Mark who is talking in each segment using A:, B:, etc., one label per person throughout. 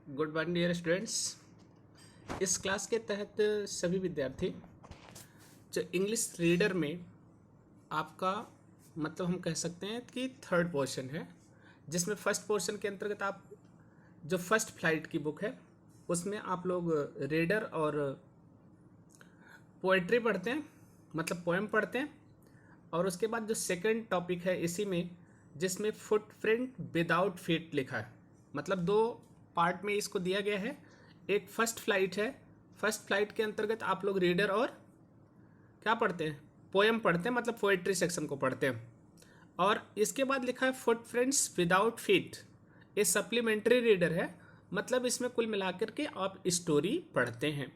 A: Good morning dear students. इस class के तहत सभी विद्यार्थी जो इंग्लिश रीडर में आपका मतलब हम कह सकते हैं कि थर्ड पोर्शन है, जिसमें फर्स्ट पोर्शन के अंतर्गत आप जो फर्स्ट फ्लाइट की बुक है उसमें आप लोग रीडर और पोएट्री पढ़ते हैं, मतलब पोएम पढ़ते हैं। और उसके बाद जो सेकंड टॉपिक है इसी में, जिसमें फुटप्रिंट विदाउट फीट लिखा है, मतलब दो पार्ट में इसको दिया गया है। एक फर्स्ट फ्लाइट है, फर्स्ट फ्लाइट के अंतर्गत आप लोग रीडर और क्या पढ़ते हैं, पोएम पढ़ते हैं, मतलब पोएट्री सेक्शन को पढ़ते हैं। और इसके बाद लिखा है फुटप्रिंट्स विदाउट फीट, ये सप्लीमेंट्री रीडर है, मतलब इसमें कुल मिलाकर के आप स्टोरी पढ़ते हैं।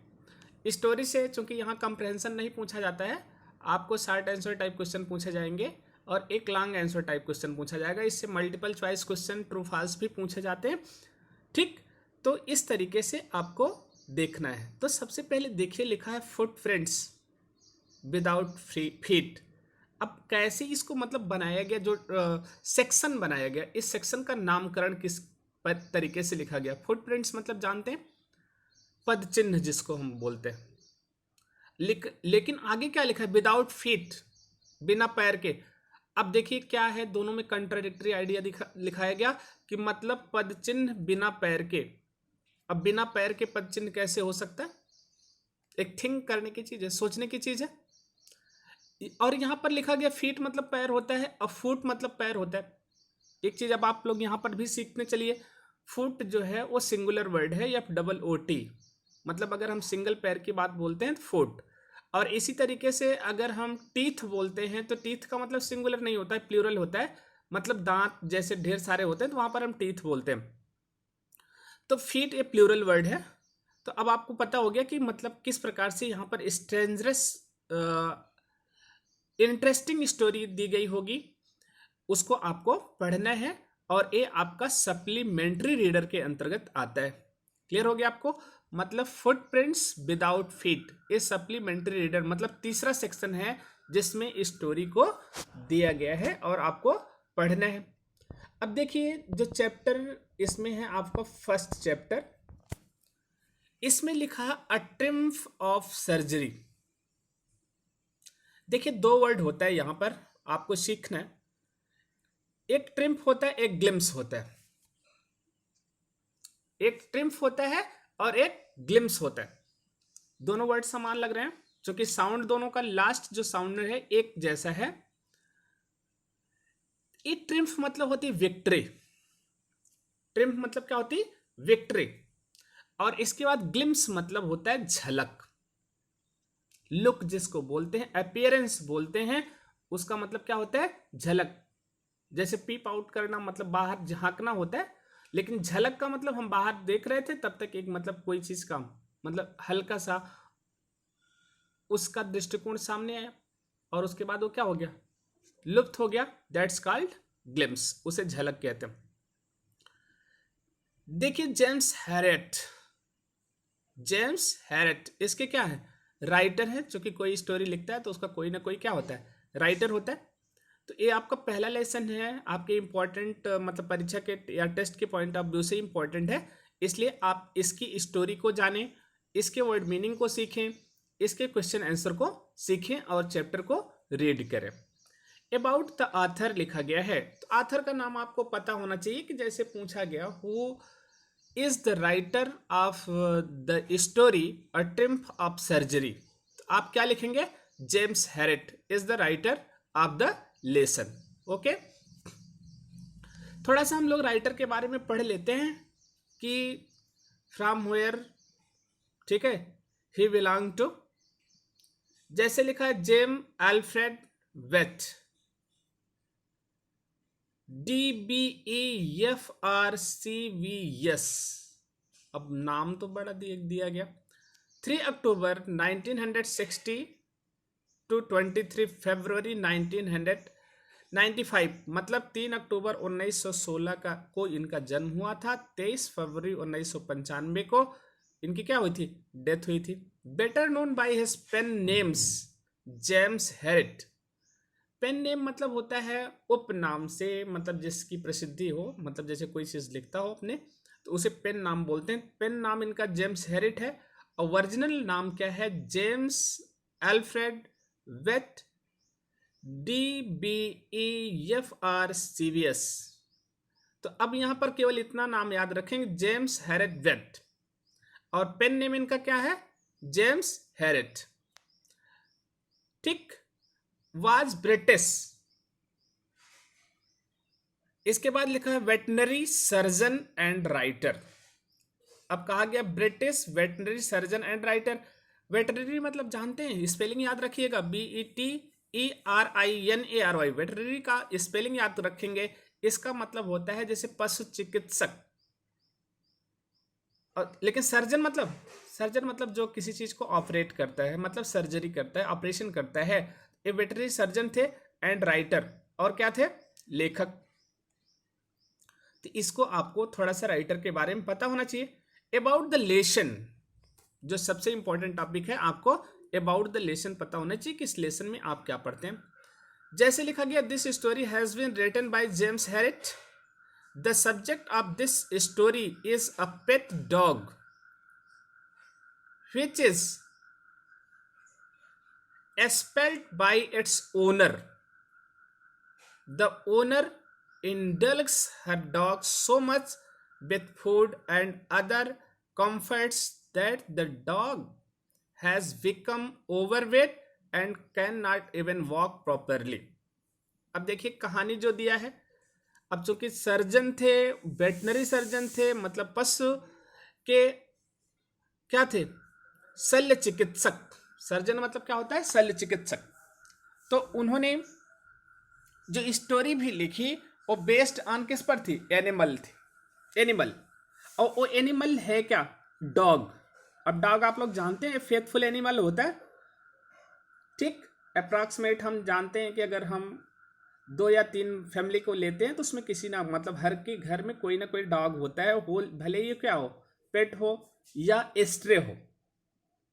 A: स्टोरी से चूंकि यहाँ कंप्रहेंशन नहीं पूछा जाता है, आपको शॉर्ट आंसर टाइप क्वेश्चन पूछे जाएंगे और एक लॉन्ग आंसर टाइप क्वेश्चन पूछा जाएगा। इससे multiple choice question true false भी पूछे जाते हैं। ठीक, तो इस तरीके से आपको देखना है। तो सबसे पहले देखिए, लिखा है फुटप्रिंट्स विदाउट फीट। अब कैसे इसको मतलब बनाया गया, जो सेक्शन बनाया गया, इस सेक्शन का नामकरण किस तरीके से लिखा गया। फुटप्रिंट्स मतलब जानते हैं, पद चिन्ह जिसको हम बोलते हैं। लेकिन आगे क्या लिखा है, विदाउट फीट, बिना पैर के। अब देखिए क्या है, दोनों में कंट्राडिक्टरी आइडिया लिखाया गया कि मतलब पद चिन्ह बिना पैर के। अब बिना पैर के पद चिन्ह कैसे हो सकता है, एक थिंक करने की चीज है, सोचने की चीज है। और यहां पर लिखा गया फीट मतलब पैर होता है, और फुट मतलब पैर होता है। एक चीज अब आप लोग यहां पर भी सीखने चलिए, फुट जो है वो सिंगुलर वर्ड है, या डबल ओ टी, मतलब अगर हम सिंगल पैर की बात बोलते हैं तो फुट। और इसी तरीके से अगर हम टीथ बोलते हैं तो टीथ का मतलब सिंगुलर नहीं होता है, प्लूरल होता है, मतलब दांत जैसे ढेर सारे होते हैं तो वहां पर हम टीथ बोलते हैं। तो फीट ए प्लूरल वर्ड है। तो अब आपको पता हो गया कि मतलब किस प्रकार से यहाँ पर स्ट्रेंजरस इंटरेस्टिंग स्टोरी दी गई होगी, उसको आपको पढ़ना है। और ये आपका सप्लीमेंट्री रीडर के अंतर्गत आता है। क्लियर हो गया आपको, मतलब फुटप्रिंट्स विदाउट फीट, ये सप्लीमेंट्री रीडर मतलब तीसरा सेक्शन है जिसमें स्टोरी को दिया गया है और आपको पढ़ना है। अब देखिए जो चैप्टर इसमें है आपका फर्स्ट चैप्टर, इसमें लिखा है अ ट्रिम्फ ऑफ सर्जरी। देखिए दो वर्ड होता है यहां पर, आपको सीखना है। एक ट्रिम्फ होता है, एक ग्लिम्स होता है। एक ट्रिम्फ होता है और एक ग्लिम्स होता है। दोनों वर्ड समान लग रहे हैं क्योंकि साउंड दोनों का लास्ट जो साउंड है एक जैसा है। एक ट्रिम्फ मतलब होती है विक्ट्री, ट्रिम्फ मतलब क्या होती है, विक्ट्री। और इसके बाद ग्लिम्स मतलब होता है झलक, लुक जिसको बोलते हैं, अपीयरेंस बोलते हैं, उसका मतलब क्या होता है, झलक। जैसे पीप आउट करना मतलब बाहर झांकना होता है, लेकिन झलक का मतलब हम बाहर देख रहे थे तब तक एक मतलब कोई चीज का मतलब हल्का सा उसका दृष्टिकोण सामने आया और उसके बाद वो क्या हो गया, लुप्त हो गया। दैट्स कॉल्ड ग्लिम्स, उसे झलक कहते हैं। देखिए जेम्स हैरेट, जेम्स हैरेट इसके क्या है, राइटर है। क्योंकि कोई स्टोरी लिखता है तो उसका कोई ना कोई क्या होता है, राइटर होता है। तो ये आपका पहला लेसन है, आपके इंपॉर्टेंट मतलब परीक्षा के या टेस्ट के पॉइंट ऑफ व्यू से इंपॉर्टेंट है। इसलिए आप इसकी स्टोरी को जानें, इसके वर्ड मीनिंग को सीखें, इसके क्वेश्चन आंसर को सीखें और चैप्टर को रीड करें। अबाउट द आथर लिखा गया है, तो आथर का नाम आपको पता होना चाहिए कि जैसे पूछा गया who is the writer of the story a triumph of surgery, तो आप क्या लिखेंगे, James Herriot is the writer of the lesson. Okay, थोड़ा सा हम लोग राइटर के बारे में पढ़ लेते हैं कि फ्रॉम वेयर, ठीक है, ही बिलोंग टू। जैसे लिखा है जेम अल्फ्रेड वेट, DBEFRCVS। अब नाम तो बड़ा दिया गया। 3 अक्टूबर 1960 टू 23 फरवरी 1995, मतलब 3 अक्टूबर 1916 का को इनका जन्म हुआ था। 23 फरवरी 1995 को इनकी क्या हुई थी, डेथ हुई थी। Better known by his pen names James Herriot. Pen name मतलब होता है उपनाम से, मतलब जिसकी प्रसिद्धि हो, मतलब जैसे कोई चीज लिखता हो अपने, तो उसे पेन नाम बोलते हैं। पेन नाम इनका जेम्स हैरिट है और ओरिजिनल नाम क्या है, James Alfred Wight DBEFR CVS। तो अब यहां पर केवल इतना नाम याद रखेंगे, जेम्स हैरिट वेट, और पेन नेम इनका क्या है, जेम्स हैरिट। ठीक, वाज ब्रिटिश। इसके बाद लिखा है वेटनरी सर्जन एंड राइटर। अब कहा गया British veterinary surgeon and writer. Veterinary मतलब जानते हैं, स्पेलिंग याद रखिएगा, BETERINARY। वेटनरी का स्पेलिंग याद रखेंगे। इसका मतलब होता है जैसे पशु चिकित्सक। और लेकिन सर्जन मतलब जो किसी चीज को ऑपरेट करता है, मतलब सर्जरी करता है, ऑपरेशन करता है। ये वेटनरी सर्जन थे। एंड राइटर, और क्या थे, लेखक। तो इसको आपको थोड़ा सा राइटर के बारे में पता होना चाहिए। अबाउट द लेसन, जो सबसे इंपॉर्टेंट टॉपिक है, आपको अबाउट द लेसन पता होना चाहिए कि इस लेसन में आप क्या पढ़ते हैं। जैसे लिखा गया, this story has been written by James Herriot. The subject of this story is a pet dog which is expelled by its owner. The owner indulges her dog so much with food and other comforts that the dog has become overweight and cannot even walk properly. अब देखिए कहानी जो दिया है, अब चूंकि surgeon थे, veterinary surgeon थे, मतलब पशु के क्या थे, शल्य चिकित्सक। सर्जन मतलब क्या होता है, शल्य चिकित्सक। तो उन्होंने जो स्टोरी भी लिखी वो बेस्ड ऑन किस पर थी, एनिमल थी, एनिमल। और वो एनिमल है क्या, डॉग। अब डॉग आप लोग जानते हैं फेथफुल एनिमल होता है। ठीक, अप्रॉक्सीमेट हम जानते हैं कि अगर हम 2 या 3 फैमिली को लेते हैं तो उसमें किसी ना, मतलब हर के घर में कोई ना कोई डॉग होता है, हो भले ही क्या हो, पेट हो या स्ट्रे हो।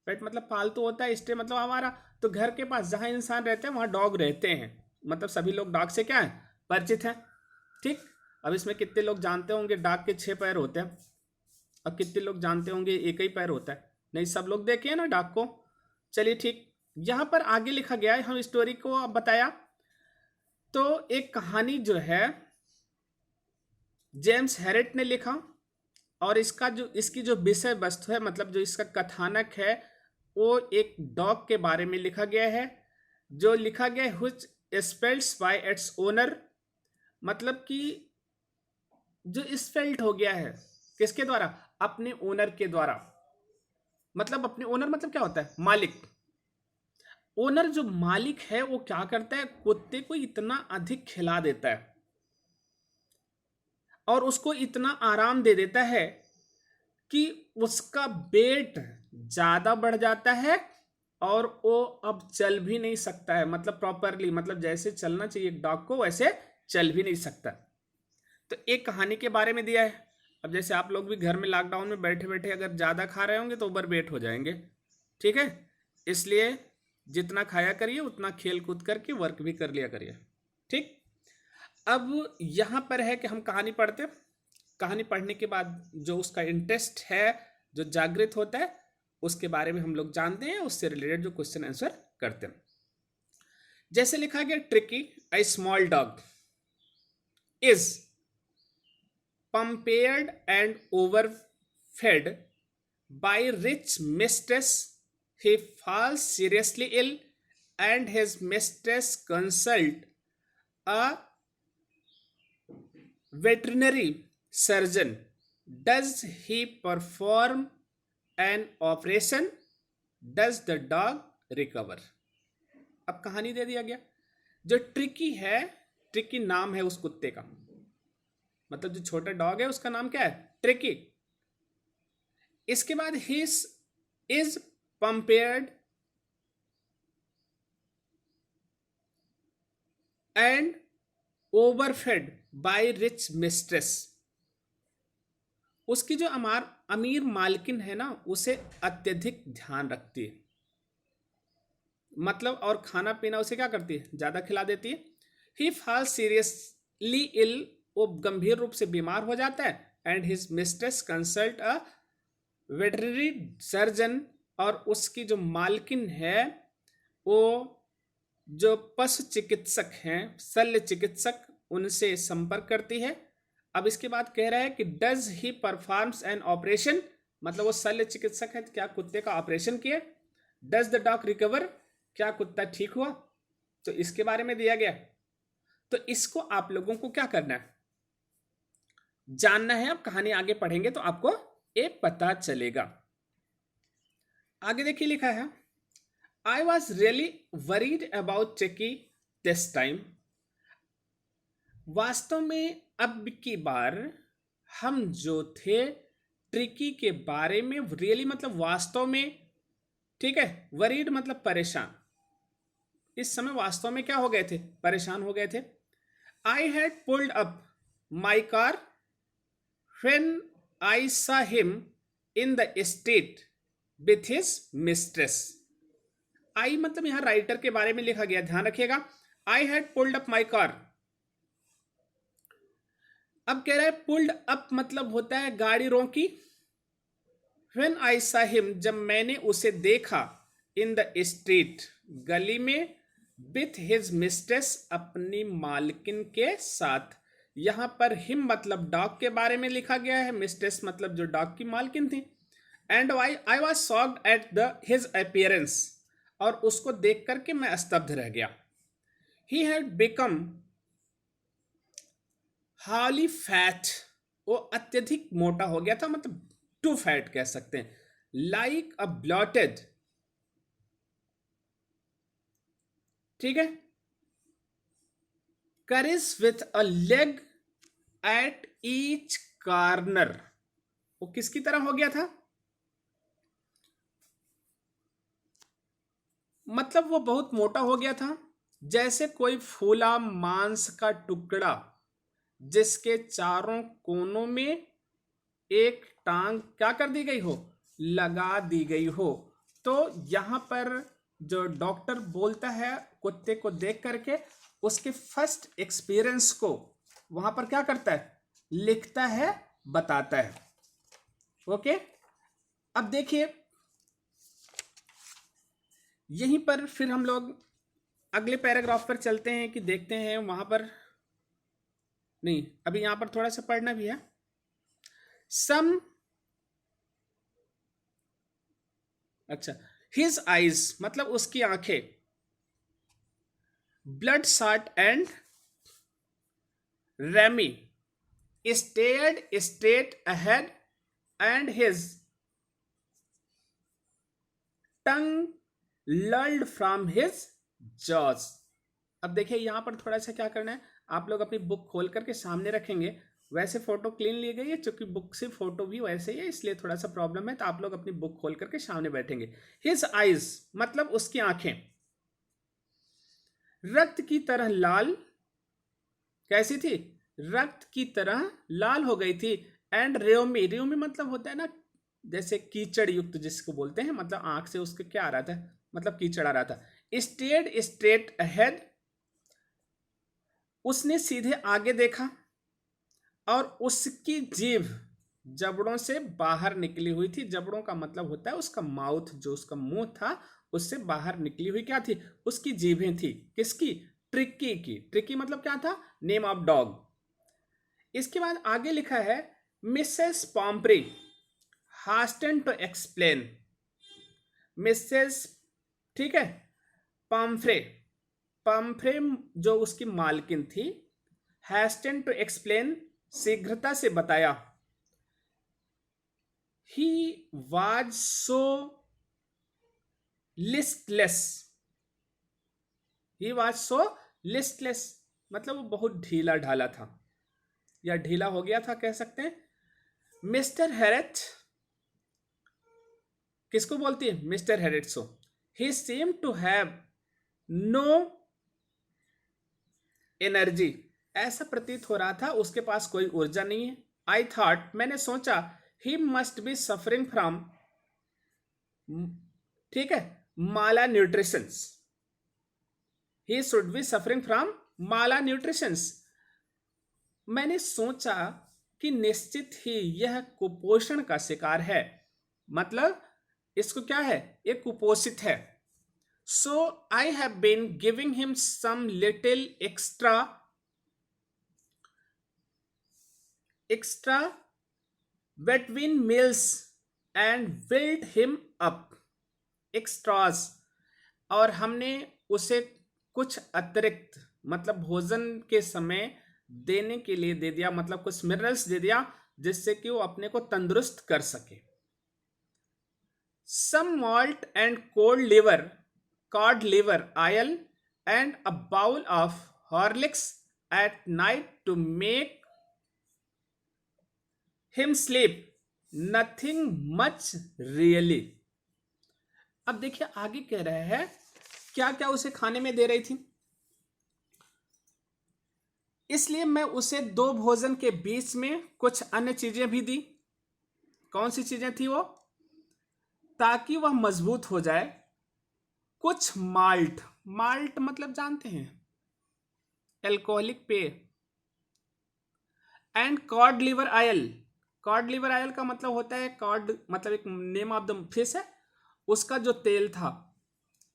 A: पेट मतलब पालतू होता है, स्ट्रे मतलब हमारा। तो घर के पास जहां इंसान रहते हैं वहां डॉग रहते हैं, मतलब सभी लोग डॉग से क्या है, परिचित हैं। ठीक, अब इसमें कितने लोग जानते होंगे डॉग के 6 पैर होते हैं, और कितने लोग जानते होंगे एक ही पैर होता है, नहीं सब लोग देखे हैं ना डॉग को। चलिए ठीक, यहां पर आगे लिखा गया है, हम स्टोरी को अब बताया। तो एक कहानी जो है जेम्स हैरिट ने लिखा, और इसकी जो विषय वस्तु है, मतलब जो इसका कथानक है, वो एक डॉग के बारे में लिखा गया है। जो लिखा गया है which spells by its owner, मतलब कि जो स्पेल्ट हो गया है किसके द्वारा, अपने ओनर के द्वारा। मतलब अपने ओनर मतलब क्या होता है, मालिक। ओनर जो मालिक है वो क्या करता है, कुत्ते को इतना अधिक खिला देता है और उसको इतना आराम दे देता है कि उसका वेट ज्यादा बढ़ जाता है और वो अब चल भी नहीं सकता है, मतलब प्रॉपरली, मतलब जैसे चलना चाहिए एक डॉग को वैसे चल भी नहीं सकता। तो एक कहानी के बारे में दिया है। अब जैसे आप लोग भी घर में लॉकडाउन में बैठे बैठे अगर ज़्यादा खा रहे होंगे तो ओवर वेट हो जाएंगे। ठीक है, इसलिए जितना खाया करिए उतना खेल कूद करके वर्क भी कर लिया करिए। ठीक, अब यहाँ पर है कि हम कहानी पढ़ते हैं। कहानी पढ़ने के बाद जो उसका इंटरेस्ट है, जो जागृत होता है, उसके बारे में हम लोग जानते हैं, उससे रिलेटेड जो क्वेश्चन आंसर करते हैं। जैसे लिखा गया, tricky a small dog is pampered and overfed by rich mistress. He falls seriously ill and his mistress consult a veterinary surgeon. Does he perform an operation? Does the dog recover? अब कहानी दे दिया गया। जो tricky है, tricky नाम है उस कुत्ते का, मतलब जो छोटा डॉग है उसका नाम क्या है, ट्रिकी। इसके बाद he is pampered and overfed by rich mistress. उसकी जो अमीर मालकिन है ना, उसे अत्यधिक ध्यान रखती है, मतलब और खाना पीना उसे क्या करती है, ज्यादा खिला देती है। ही फॉल्स सीरियसली इल, वो गंभीर रूप से बीमार हो जाता है। And his mistress consult a veterinary surgeon, और उसकी जो मालकिन है वो जो पशु चिकित्सक हैं, शल्य चिकित्सक, उनसे संपर्क करती है। अब इसके बाद कह रहा है कि does he performs an operation, मतलब वो शल्य चिकित्सक है, क्या कुत्ते का ऑपरेशन किया। डज द डॉग रिकवर, क्या कुत्ता ठीक हुआ, तो इसके बारे में दिया गया। तो इसको आप लोगों को क्या करना है, जानना है। अब कहानी आगे पढ़ेंगे तो आपको ये पता चलेगा। आगे देखिए लिखा है, I was really worried about cheeky this time. वास्तव में अब की बार हम जो थे ट्रिकी के बारे में, रियली मतलब वास्तव में, ठीक है, वरीड मतलब परेशान, इस समय वास्तव में क्या हो गए थे, परेशान हो गए थे। I had pulled up my car when I saw him in the street with his mistress. I मतलब यहां राइटर के बारे में लिखा गया, ध्यान रखिएगा। आई had pulled up my car, अब कह रहा है पुल्ड अप मतलब होता है गाड़ी रोकी। व्हेन आई सा हिम, जब मैंने उसे देखा, इन द स्ट्रीट, गली में, विथ हिज मिस्ट्रेस, अपनी मालकिन के साथ। यहां पर हिम मतलब डॉग के बारे में लिखा गया है, मिस्ट्रेस मतलब जो डॉग की मालकिन थी। And I was shocked at the his appearance, और उसको देख करके मैं स्तब्ध रह गया। He had become highly fat, वो अत्यधिक मोटा हो गया था, मतलब टू फैट कह सकते हैं। लाइक अ ब्लॉटेड, ठीक है, करिस with a leg at each corner, वो किसकी तरह हो गया था, मतलब वो बहुत मोटा हो गया था, जैसे कोई फूला मांस का टुकड़ा जिसके चारों कोनों में एक टांग क्या कर दी गई हो, लगा दी गई हो। तो यहां पर जो डॉक्टर बोलता है कुत्ते को देख करके, उसके फर्स्ट एक्सपीरियंस को वहां पर क्या करता है, लिखता है, बताता है। ओके, अब देखिए यहीं पर फिर हम लोग अगले पैराग्राफ पर चलते हैं कि देखते हैं वहां पर, नहीं अभी यहां पर थोड़ा सा पढ़ना भी है। सम, अच्छा, हिज आईज मतलब उसकी आंखें, bloodshot and rheumy stared straight ahead and his tongue lolled from his jaws. अब देखिए यहां पर थोड़ा सा क्या करना है, आप लोग अपनी बुक खोल करके सामने रखेंगे। वैसे फोटो क्लीन ली गई है, क्योंकि बुक से फोटो भी वैसे ही है, इसलिए थोड़ा सा प्रॉब्लम है, तो आप लोग अपनी बुक खोल करके सामने बैठेंगे। हिज आईज मतलब उसकी आंखें, रक्त की तरह लाल, कैसी थी, रक्त की तरह लाल हो गई थी। एंड रेवमी, रेवमी मतलब होता है ना जैसे कीचड़ युक्त जिसको बोलते हैं, मतलब आंख से उसके क्या आ रहा था, मतलब कीचड़ आ रहा था। स्टेड स्ट्रेट अहेड, उसने सीधे आगे देखा, और उसकी जीभ जबड़ों से बाहर निकली हुई थी। जबड़ों का मतलब होता है उसका माउथ, जो उसका मुंह था उससे बाहर निकली हुई क्या थी, उसकी जीभें थी। किसकी, ट्रिकी की। ट्रिकी मतलब क्या था, नेम ऑफ डॉग। इसके बाद आगे लिखा है मिसेस पॉम्प्री हास्टन टू एक्सप्लेन, मिसेस, ठीक है, पॉम्फ्रे, पॉम्फ्रे जो उसकी मालकिन थी, हैस्टन टू एक्सप्लेन शीघ्रता से बताया। He was so listless, he was so listless मतलब वो बहुत ढीला ढाला था, या ढीला हो गया था कह सकते हैं। मिस्टर हैरेट, किसको बोलती है, mister Herriot so. He seem to have no energy, ऐसा प्रतीत हो रहा था उसके पास कोई ऊर्जा नहीं है। आई थॉट, मैंने सोचा, he must be suffering from, ठीक है, malnutrition, he should be suffering from malnutrition. मैंने सोचा कि निश्चित ही यह कुपोषण का शिकार है, मतलब इसको क्या है, ये कुपोषित है। So I have been giving him some little extra between meals and build him up extras, और हमने उसे कुछ अतिरिक्त मतलब भोजन के समय देने के लिए दे दिया, मतलब कुछ मिनरल्स दे दिया जिससे कि वो अपने को तंदुरुस्त कर सके। some malt and cod liver oil and a bowl of Horlicks at night to make him sleep, nothing much really। अब देखिए आगे कह रहे हैं क्या क्या उसे खाने में दे रही थी। इसलिए मैं उसे 2 भोजन के बीच में कुछ अन्य चीजें भी दी। कौन सी चीजें थी वो, ताकि वह मजबूत हो जाए। कुछ माल्ट मतलब जानते हैं, एल्कोहलिक पेय। एंड कॉड लिवर ऑयल का मतलब होता है, कॉड मतलब एक नेम ऑफ द फिश है, उसका जो तेल था,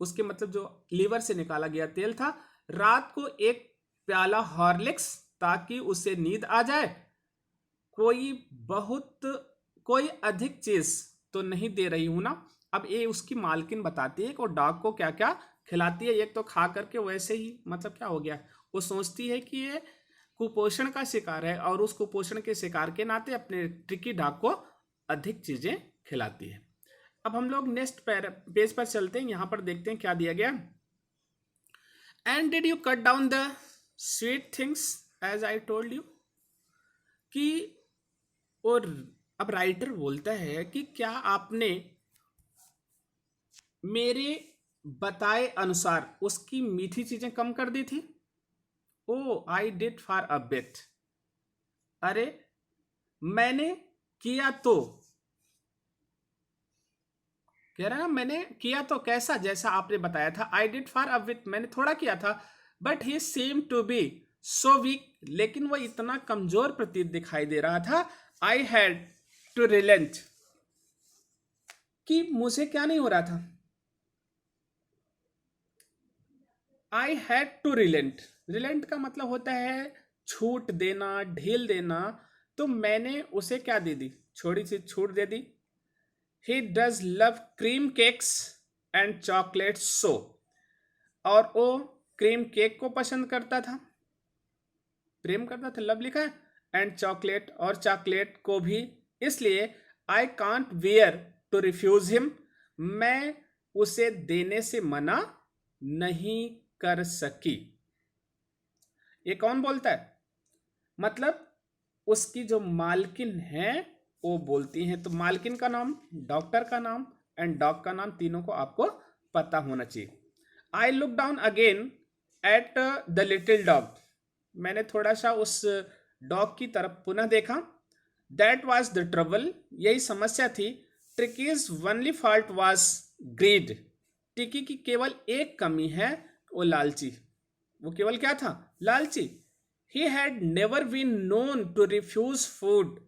A: उसके मतलब जो लीवर से निकाला गया तेल था। रात को 1 प्याला हॉर्लिक्स, ताकि उसे नींद आ जाए। कोई अधिक चीज तो नहीं दे रही हूं ना। अब ये उसकी मालकिन बताती है कि वो डॉग को क्या क्या खिलाती है। एक तो खा करके वैसे ही मतलब क्या हो गया, वो सोचती है कि ये कुपोषण का शिकार है और उस कुपोषण के शिकार के नाते अपने ट्रिकी डॉग को अधिक चीजें खिलाती है। अब हम लोग नेक्स्ट पेज पर चलते हैं, यहां पर देखते हैं क्या दिया गया। And did you cut down the sweet things as I told you, कि और अब राइटर बोलता है कि क्या आपने मेरे बताए अनुसार उसकी मीठी चीजें कम कर दी थी। Oh I did for a bit, अरे मैंने किया तो, कह रहा है ना मैंने किया तो कैसा, जैसा आपने बताया था। I did for a bit, मैंने थोड़ा किया था। But he seem to be so weak, लेकिन वह इतना कमजोर प्रतीत दिखाई दे रहा था। आई हैड टू रिलेंट, कि मुझे क्या नहीं हो रहा था, आई हैड टू रिलेंट का मतलब होता है छूट देना, ढील देना। तो मैंने उसे क्या दे दी, छोटी सी छूट दे दी। He does love cream cakes and chocolate so, और वो क्रीम केक को पसंद करता था, प्रेम करता था, लव लिखा है, एंड चॉकलेट और चॉकलेट को भी। इसलिए I can't bear to refuse him, मैं उसे देने से मना नहीं कर सकी। ये कौन बोलता है, मतलब उसकी जो मालकिन है वो बोलती हैं। तो मालकिन का नाम, डॉक्टर का नाम एंड डॉग का नाम, तीनों को आपको पता होना चाहिए। I look down again at the little dog, मैंने थोड़ा सा उस डॉग की तरफ पुनः देखा। दैट वॉज द ट्रबल, यही समस्या थी। Tricki's only fault was greed, Tricki की केवल एक कमी है, वो लालची। वो केवल क्या था, लालची। He had never been known to refuse food,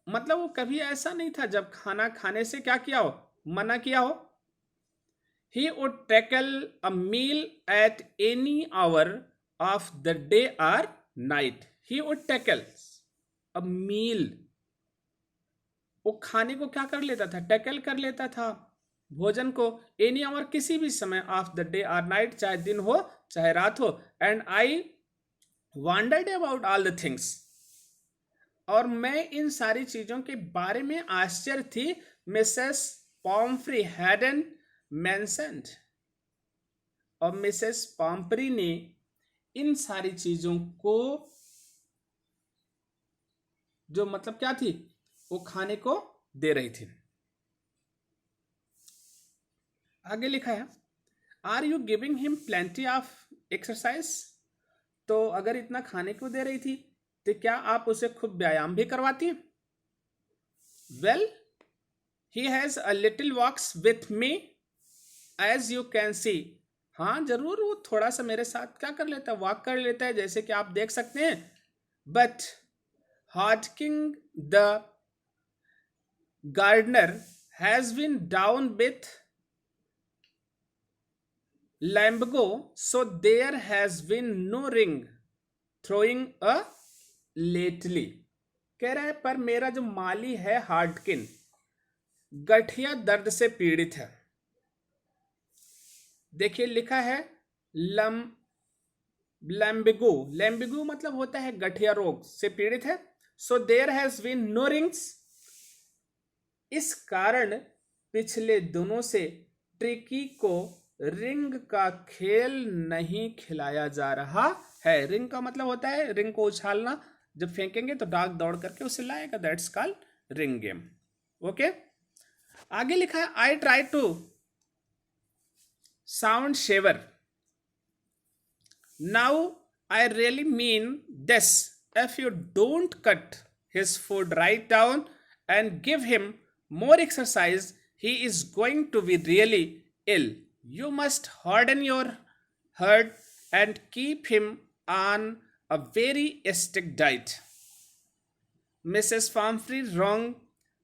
A: मतलब वो कभी ऐसा नहीं था जब खाना खाने से क्या किया हो, मना किया हो। He would tackle a meal at any hour of the day और night. He would tackle a meal, वो खाने को क्या कर लेता था, टैकल कर लेता था भोजन को, एनी आवर किसी भी समय ऑफ द डे और नाइट, चाहे दिन हो चाहे रात हो। And I wandered about all the things, और मैं इन सारी चीजों के बारे में आश्चर्य थी। मिसेस पॉम्फ्री हैडन मेंशन्ड, और मिसेस पॉम्फ्री ने इन सारी चीजों को जो मतलब क्या थी, वो खाने को दे रही थी। आगे लिखा है, are you giving him plenty of exercise, तो अगर इतना खाने को दे रही थी तो क्या आप उसे खूब व्यायाम भी करवाती हैं। Well he has a little walks with me as you can see, हाँ जरूर वो थोड़ा सा मेरे साथ क्या कर लेता है, वॉक कर लेता है, जैसे कि आप देख सकते हैं। But Hodgkin the gardener has been down with lumbago, so there has been no ring throwing a lately. कह रहा है पर मेरा जो माली है हार्डकिन गठिया दर्द से पीड़ित है। देखिए लिखा है लम लैम्बिगो, लैम्बिगो मतलब होता है गठिया रोग से पीड़ित है। So there has been no rings, इस कारण पिछले दिनों से ट्रिकी को रिंग का खेल नहीं खिलाया जा रहा है। रिंग का मतलब होता है रिंग को उछालना, जब फेंकेंगे तो डाक दौड़ करके उसे लाएगा, that's called ring game. Okay, आगे लिखा है I try to sound severe, now I really mean this, if you don't cut his food right down and give him more exercise, he is going to be really ill. You must harden your heart and keep him on a very strict diet. Mrs. Pumphrey wrung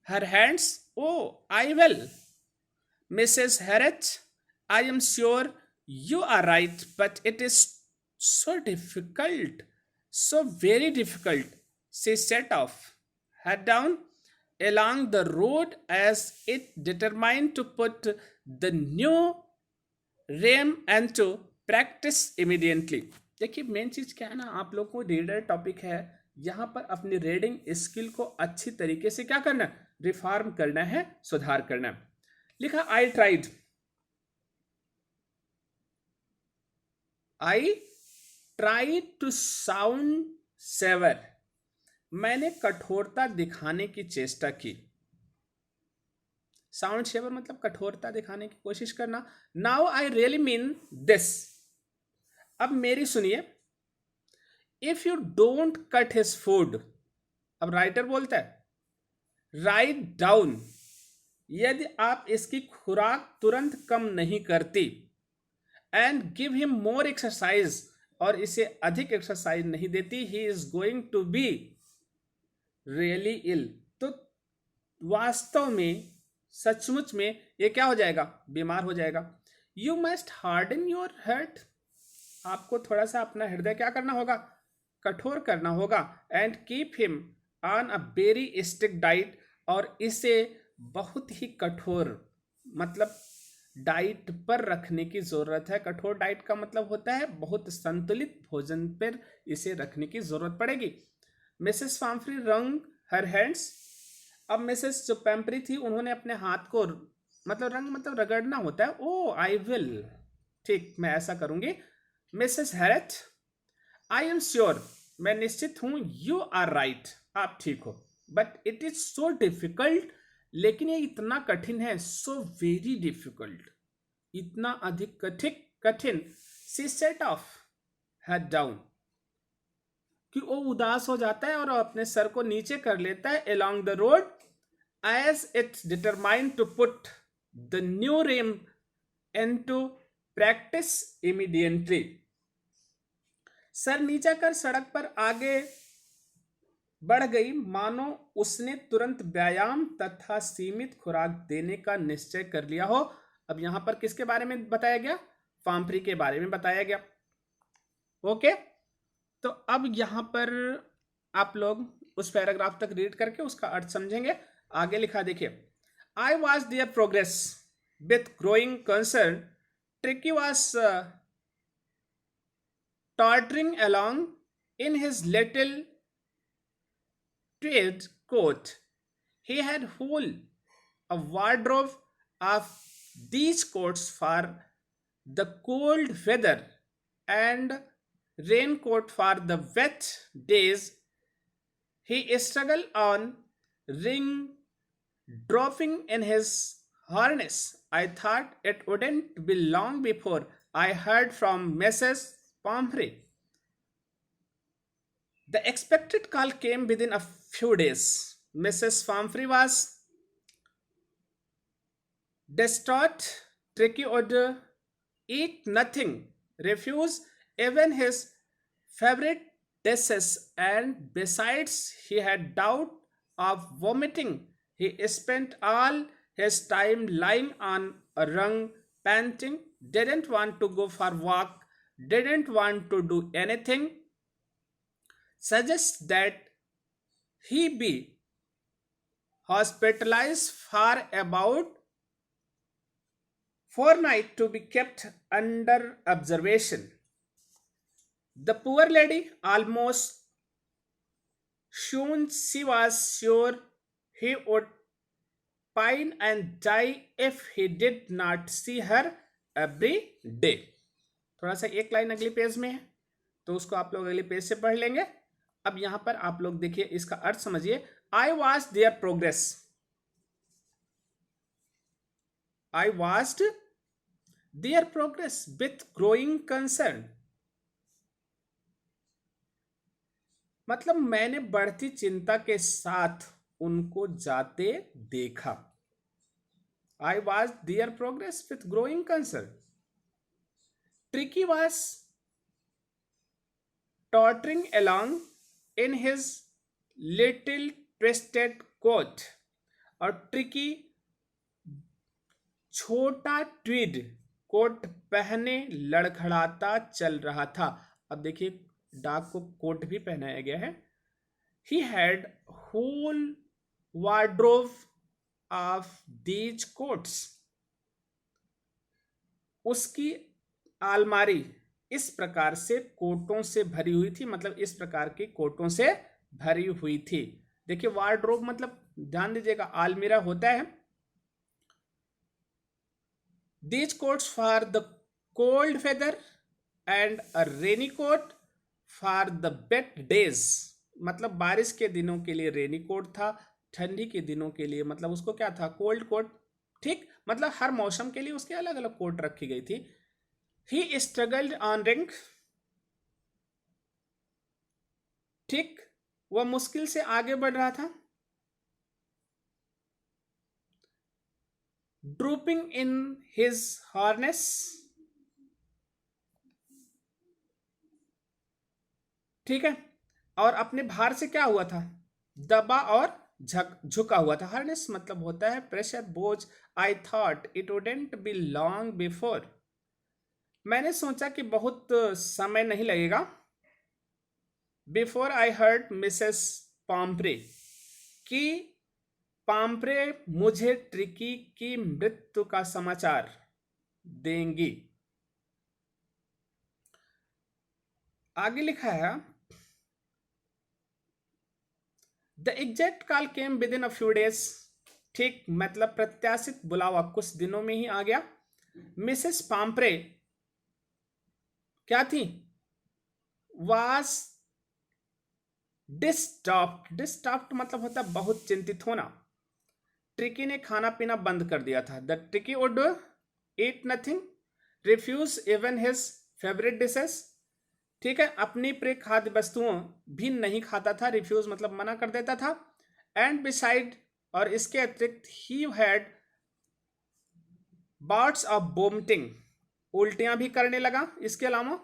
A: her hands. Oh, I will. Mrs. Harriet, I am sure you are right, but it is so difficult, so very difficult. She set off, head down along the road as it determined to put the new rhyme and to practice immediately. देखिए main चीज क्या है ना, आप लोग को reader topic है, यहाँ पर अपनी रीडिंग स्किल को अच्छी तरीके से क्या करना है, रिफॉर्म करना है, सुधार करना है। लिखा I tried to sound severe, मैंने कठोरता दिखाने की चेष्टा की। साउंड शेवर मतलब कठोरता दिखाने की कोशिश करना। Now I really mean this, अब मेरी सुनिए। If you don't cut his food, अब राइटर बोलता है राइट डाउन, यदि आप इसकी खुराक तुरंत कम नहीं करती, and give him more exercise, और इसे अधिक एक्सरसाइज नहीं देती, he is going to be really ill, तो वास्तव में सचमुच में ये क्या हो जाएगा, बीमार हो जाएगा। You must harden your heart, आपको थोड़ा सा अपना हृदय क्या करना होगा, कठोर करना होगा। And keep him on a very strict diet, और इसे बहुत ही कठोर मतलब डाइट पर रखने की जरूरत है। कठोर डाइट का मतलब होता है बहुत संतुलित भोजन पर इसे रखने की जरूरत पड़ेगी। मिसेस पाम्फ्री रंग हर हैंड्स, अब मिसेस जो पैम्फ्री थी उन्होंने अपने हाथ को मतलब रंग मतलब रगड़ना होता है। ओ आई विल, ठीक मैं ऐसा करूंगी। Mrs Harrett, I am sure, मैं निश्चित हूं, यू आर राइट, आप ठीक हो, but it is so difficult, लेकिन ये इतना कठिन है, सो वेरी डिफिकल्ट, इतना अधिक कठिन। सी सेट ऑफ हेड डाउन, कि वो उदास हो जाता है और अपने सर को नीचे कर लेता है। along the road as it's determined to put the new rhyme into practice immediately, sir नीचा कर सड़क पर आगे बढ़ गई, मानो उसने तुरंत व्यायाम तथा सीमित खुराक देने का निश्चय कर लिया हो। अब यहां पर किसके बारे में बताया गया, पाम्फ्री के बारे में बताया गया। ओके, तो अब यहां पर आप लोग उस पैराग्राफ तक रीड करके उसका अर्थ समझेंगे। आगे लिखा देखिए, I watch their progress with growing concern, Tricki was tottering along in his little tweed coat. He had whole a wardrobe of these coats for the cold weather and raincoat for the wet days. He struggled on, ring dropping in his harness. I thought it wouldn't be long before I heard from Mrs. Pumphrey. The expected call came within a few days. Mrs. Pumphrey was distraught. Tricky would eat nothing, refuse even his favorite disease, and besides, he had doubt of vomiting. He spent all his time lying on a rung, panting, didn't want to go for walk, didn't want to do anything. Suggests that he be hospitalized for about fortnight to be kept under observation. The poor lady almost soon she was sure he would pine and die if he did not see her every day. थोड़ा सा एक line अगले page में है तो उसको आप लोग अगले पेज से पढ़ लेंगे. अब यहां पर आप लोग देखिए इसका अर्थ समझिए. I watch there progress. I watched there progress with growing concern. मतलब मैंने बढ़ती चिंता के साथ उनको जाते देखा. I watch there progress with growing concern. Tricki was tottering along in his little twisted coat. और ट्रिकी छोटा ट्वीड कोट पहने लड़खड़ाता चल रहा था. अब देखिए डाक को कोट भी पहनाया गया है. He had whole wardrobe of these coats. उसकी अलमारी इस प्रकार से कोटों से भरी हुई थी. मतलब इस प्रकार के कोटों से भरी हुई थी. देखिए वार्डरोब मतलब ध्यान दीजिएगा अलमीरा होता है. These coats for the cold weather and a rainy coat for the wet days. मतलब बारिश के दिनों के लिए रेनी कोट था, ठंडी के दिनों के लिए मतलब उसको क्या था कोल्ड कोट. ठीक, मतलब हर मौसम के लिए उसके अलग अलग कोट रखी गई थी. He struggled on ring. ठीक, वह मुश्किल से आगे बढ़ रहा था. Drooping in his harness. ठीक है, और अपने भार से क्या हुआ था दबा और झुका हुआ था. हार्नेस मतलब होता है प्रेशर, बोझ. I thought it wouldn't be long before. मैंने सोचा कि बहुत समय नहीं लगेगा. बिफोर आई हर्ड मिसेस पाम्प्रे कि पाम्प्रे मुझे ट्रिकी की मृत्यु का समाचार देंगी. आगे लिखा है the exact call came with in a few days. ठीक, मतलब प्रत्याशित बुलावा कुछ दिनों में ही आ गया. मिसेस पाम्प्रे क्या थी वास डिस्टर्ब्ड. डिस्टर्ब्ड मतलब होता है बहुत चिंतित होना. ट्रिकी ने खाना पीना बंद कर दिया था. The Tricki would eat nothing, refuse even his favourite dishes. ठीक है, अपनी प्रिय खाद्य वस्तुओं भी नहीं खाता था. रिफ्यूज मतलब मना कर देता था. एंड बिसाइड और इसके अतिरिक्त he had bouts of vomiting. उल्टियां भी करने लगा. इसके अलावा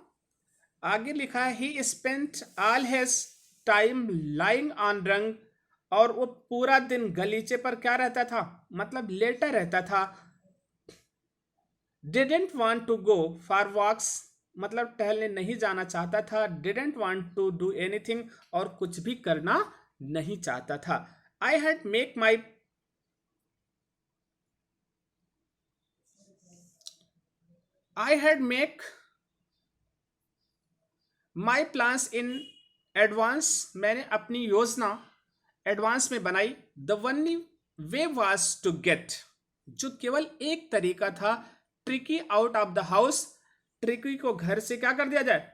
A: आगे लिखा है he spent all his time lying on rug. और वो पूरा दिन गलीचे पर क्या रहता था मतलब लेटा रहता था. Didn't want to go for walks मतलब टहलने नहीं जाना चाहता था. Didn't want to do anything और कुछ भी करना नहीं चाहता था. I had make my plans in advance. मैंने अपनी योजना एडवांस में बनाई. The only way was to get जो केवल एक तरीका था Tricki out of the house. Tricki को घर से क्या कर दिया जाए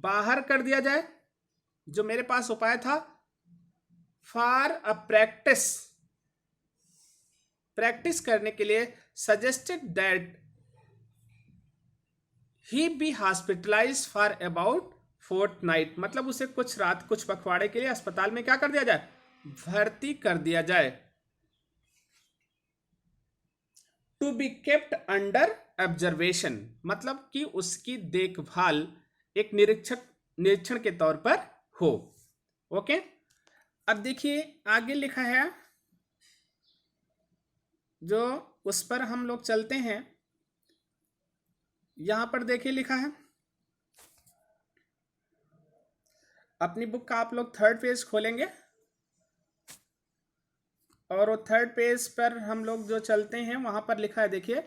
A: बाहर कर दिया जाए. जो मेरे पास उपाय था फॉर अ प्रैक्टिस करने के लिए suggested that he be hospitalise for about fortnight. मतलब उसे कुछ रात कुछ पखवाड़े के लिए अस्पताल में क्या कर दिया जाए भर्ती कर दिया जाए. To be kept under observation मतलब कि उसकी देखभाल एक निरीक्षण के तौर पर हो। ओके, अब देखिए आगे लिखा है, जो उस पर हम लोग चलते हैं। यहां पर देखिए लिखा है, अपनी बुक का आप लोग 3rd पेज खोलेंगे और वो 3rd पेज पर हम लोग जो चलते हैं वहां पर लिखा है, देखिए,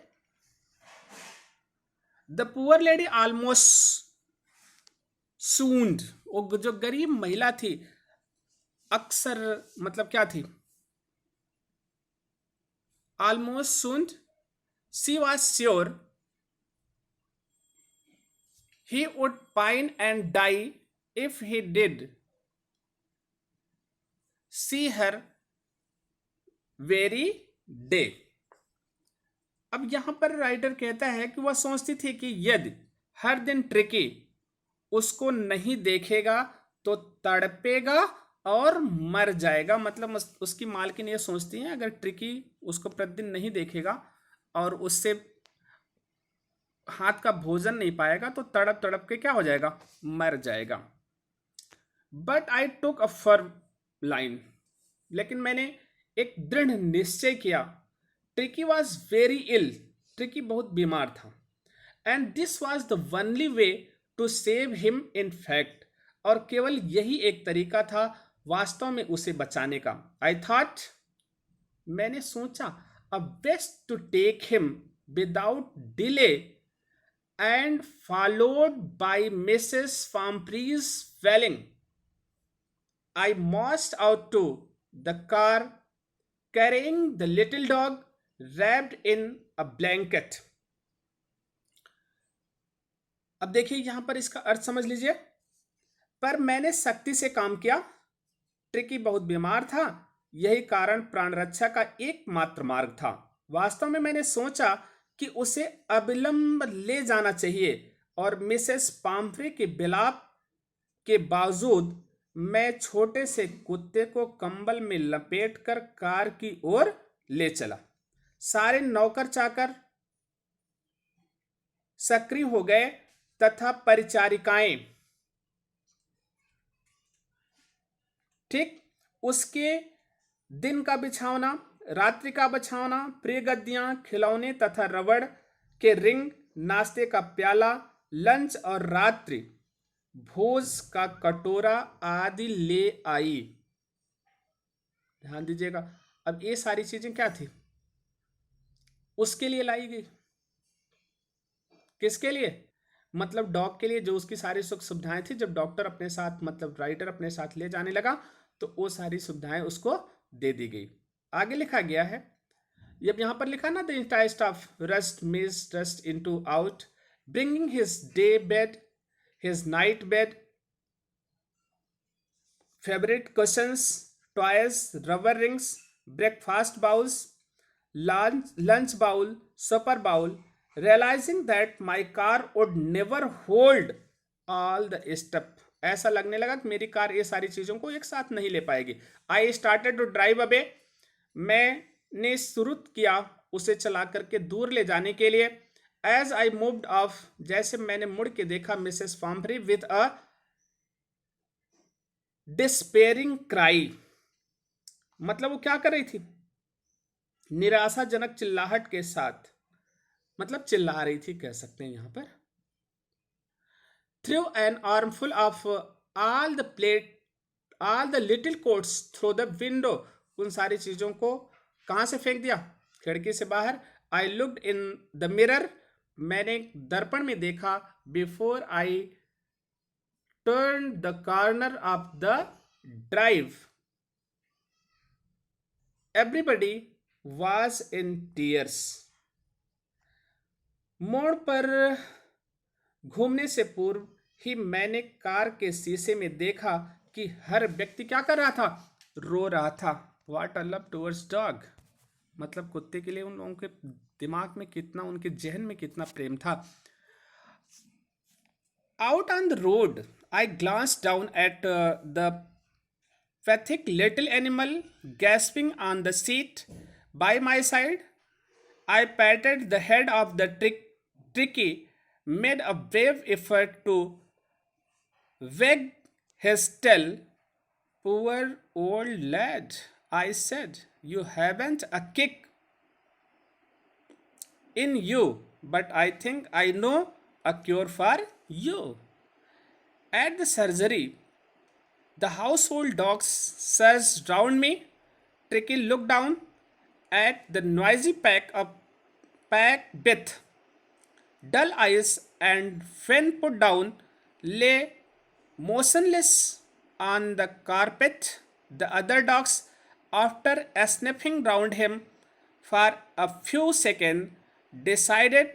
A: the poor lady almost swooned, वो जो गरीब महिला थी अक्सर, मतलब क्या थी, almost swooned, she was sure he would pine and die if he did see her very day। अब यहां पर राइटर कहता है कि वह सोचती थी कि यदि हर दिन ट्रिकी उसको नहीं देखेगा तो तड़पेगा और मर जाएगा। मतलब उसकी मालकिन ये सोचती है, अगर ट्रिकी उसको प्रतिदिन नहीं देखेगा और उससे हाथ का भोजन नहीं पाएगा तो तड़प तड़प के क्या हो जाएगा, मर जाएगा। But I took a firm line, लेकिन मैंने एक दृढ़ निश्चय किया। Tricki was very ill, Tricki बहुत बीमार था, and this was the only way to save him in fact, और केवल यही एक तरीका था वास्तव में उसे बचाने का। आई थॉट, मैंने सोचा, a best to take him without delay, and followed by Mrs Pumphrey's wailing I marched out to the car carrying the little dog wrapped in a blanket। अब देखिए यहां पर इसका अर्थ समझ लीजिए। पर मैंने सख्ती से काम किया, ट्रिकी बहुत बीमार था, यही कारण प्राण रक्षा का एकमात्र मार्ग था। वास्तव में मैंने सोचा कि उसे अविलंब ले जाना चाहिए, और मिसेस पाम्फ्रे के बिलाप के बावजूद मैं छोटे से कुत्ते को कंबल में लपेटकर कार की ओर ले चला। सारे नौकर चाकर सक्रिय हो गए तथा परिचारिकाएं ठीक उसके दिन का बिछावना, रात्रि का बिछावना, प्रिय गद्दियां, खिलौने तथा रबड़ के रिंग, नाश्ते का प्याला, लंच और रात्रि भोज का कटोरा आदि ले आई। ध्यान दीजिएगा, अब ये सारी चीजें क्या थी, उसके लिए लाई गई। किसके लिए, मतलब डॉग के लिए, जो उसकी सारी सुख सुविधाएं थी। जब डॉक्टर अपने साथ, मतलब राइटर अपने साथ ले जाने लगा तो वो सारी सुविधाएं उसको दे दी गई। आगे लिखा गया है, जब यहां पर लिखा ना, the entire staff rust miss rust into out, bringing his day bed, his night bed, favorite cushions, toys, rubber rings, breakfast bowls, lunch bowl, supper bowl, realizing that my car would never hold all the stuff। ऐसा लगने लगा कि मेरी car ये सारी चीजों को एक साथ नहीं ले पाएगी। I started to drive away, मैंने शुरू किया उसे चला करके दूर ले जाने के लिए। एज आई मूव्ड ऑफ, जैसे मैंने मुड़ के देखा, Mrs Pumphrey with a despairing cry, मतलब वो क्या कर रही थी, निराशाजनक चिल्लाहट के साथ, मतलब चिल्ला रही थी कह सकते हैं यहां पर। Through an armful of all the little quotes through the window, उन सारी चीजों को कहां से फेंक दिया, खिड़की से बाहर। I looked in the mirror, मैंने दर्पण में देखा। Before I turn the corner of the drive, everybody was in tears. मोड़ पर घूमने से पूर्व ही मैंने कार के शीशे में देखा कि हर व्यक्ति क्या कर रहा था, रो रहा था। What a love towards dog, मतलब कुत्ते के लिए उन लोगों के दिमाग में कितना, उनके जहन में कितना प्रेम था। Out on the road I glance down at the pathetic little animal gasping on the seat by my side. I patted the head of the tricky, made a brave effort to wag Hestel, poor old lad, I said, you haven't a kick in you, but I think I know a cure for you. At the surgery, the household dogs surged round me. Tricky looked down at the noisy pack with dull eyes, and when put down, lay motionless on the carpet. The other dogs, after sniffing round him for a few seconds, decided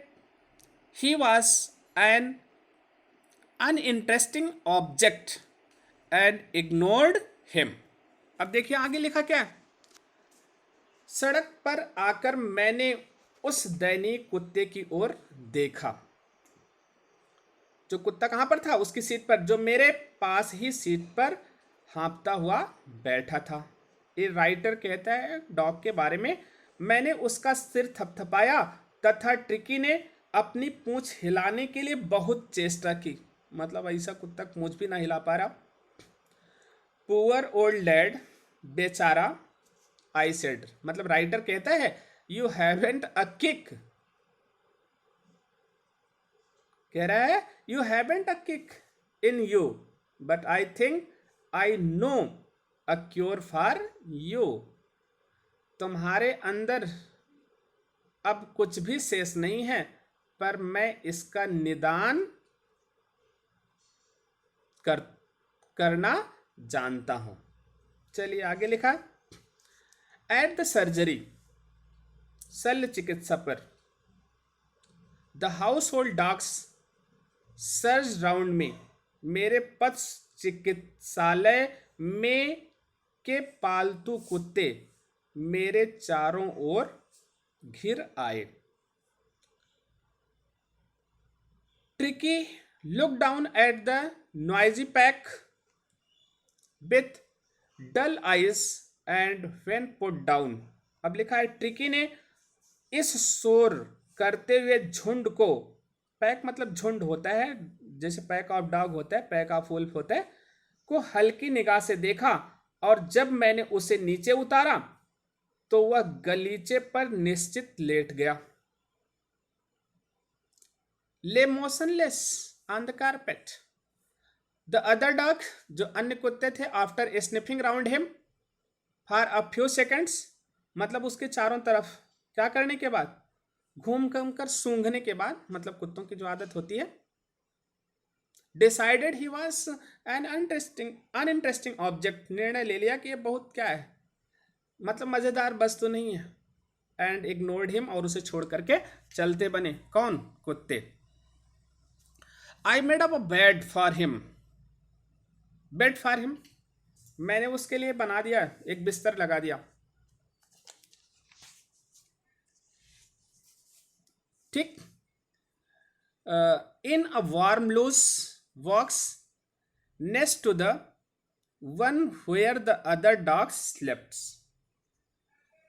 A: he was an uninteresting object and ignored him. अब देखिए आगे लिखा क्या है। सड़क पर आकर मैंने उस दयनीय कुत्ते की ओर देखा। जो कुत्ता कहां पर था? उसकी सीट पर, जो मेरे पास ही सीट पर हाँफता हुआ बैठा था। ये राइटर कहता है डॉग के बारे में, मैंने उसका सिर थपथपाया तथा ट्रिकी ने अपनी पूंछ हिलाने के लिए बहुत चेष्टा की। मतलब ऐसा कुत्ता पूंछ भी ना हिला पा रहा। पुअर ओल्ड लैड, बेचारा, आई सेड, मतलब राइटर कहता है यू हैवेंट अ किक, कह रहा है you haven't a kick in you, but I think I know a cure for you. तुम्हारे अंदर अब कुछ भी शेष नहीं है, पर मैं इसका निदान करना जानता हूं। चलिए आगे लिखा। एट द सर्जरी, शल्य चिकित्सा पर, the house hold dogs surge round में, मेरे पथ चिकित्सालय में के पालतू कुत्ते मेरे चारों ओर घिर आए। Tricki look down at the noisy pack with dull eyes and when put down. अब लिखा है ट्रिकी ने इस शोर करते हुए झुंड को, पैक मतलब झुंड होता है, जैसे पैक ऑफ डॉग होता है, पैक ऑफ वुल्फ होता है, को हल्की निगाह से देखा, और जब मैंने उसे नीचे उतारा तो वह गलीचे पर निश्चित लेट गया। ले motionless on the carpet. The other dog, जो अन्य कुत्ते थे, after sniffing round him for a few seconds, मतलब उसके चारों तरफ क्या करने के बाद, घूम घूम कर सूंघने के बाद, मतलब कुत्तों की जो आदत होती है, decided he was an uninteresting object, निर्णय ले लिया कि ये बहुत क्या है, मतलब मजेदार वस्तु नहीं है, एंड इग्नोर्ड हिम, और उसे छोड़ करके चलते बने। कौन? कुत्ते। I made up a bed for him, bed for him, मैंने उसके लिए बना दिया, एक बिस्तर लगा दिया। ठीक। In a warm loose box next to the one where the other dogs slept.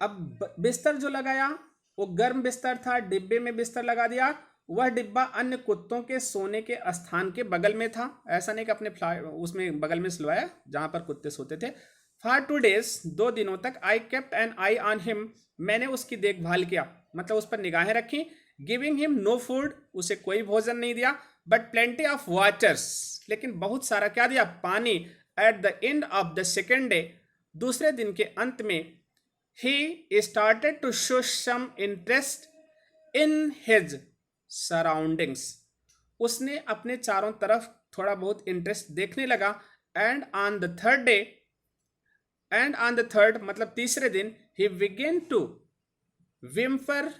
A: अब बिस्तर जो लगाया वो गर्म बिस्तर था, डिब्बे में बिस्तर लगा दिया, वह डिब्बा अन्य कुत्तों के सोने के स्थान के बगल में था। ऐसा नहीं कि अपने उसमें बगल में सिलवाया जहां पर कुत्ते सोते थे। फॉर 2 days, 2 दिनों तक, I kept an eye on him, मैंने उसकी देखभाल किया, मतलब उस पर निगाहें रखी। गिविंग हिम नो फूड, उसे कोई भोजन नहीं दिया, बट प्लेंटी ऑफ वाटर्स, लेकिन बहुत सारा क्या दिया, पानी। At the end of the second day, दूसरे दिन के अंत में, he started to show some interest in his surroundings, उसने अपने चारों तरफ थोड़ा बहुत इंटरेस्ट देखने लगा। एंड ऑन द थर्ड मतलब तीसरे दिन, he began to whimper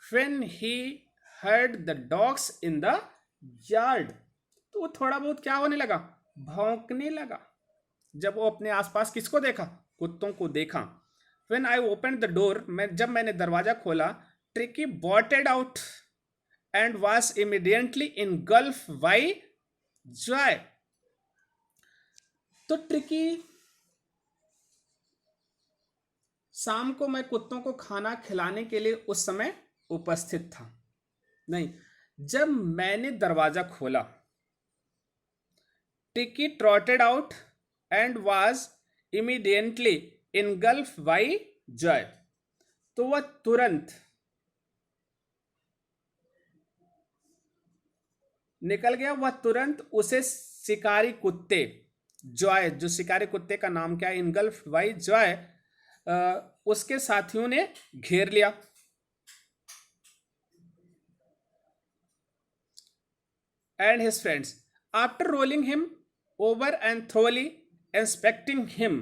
A: when he heard the dogs in the yard, तो वो थोड़ा बहुत क्या होने लगा, भौंकने लगा, जब वो अपने आसपास किसको देखा, कुत्तों को देखा। When I opened the door, जब मैंने दरवाजा खोला, Tricky bolted out and was immediately engulfed by joy। तो ट्रिकी, शाम को मैं कुत्तों को खाना खिलाने के लिए उस समय उपस्थित था। नहीं, जब मैंने दरवाजा खोला, Tricki trotted out and was immediately engulfed by joy. तो वह तुरंत निकल गया, वह तुरंत उसे शिकारी कुत्ते जॉय, जो शिकारी कुत्ते का नाम क्या है, इनगल्फ बाई जॉय, उसके साथियों ने घेर लिया। And his friends after rolling him over and thoroughly inspecting him,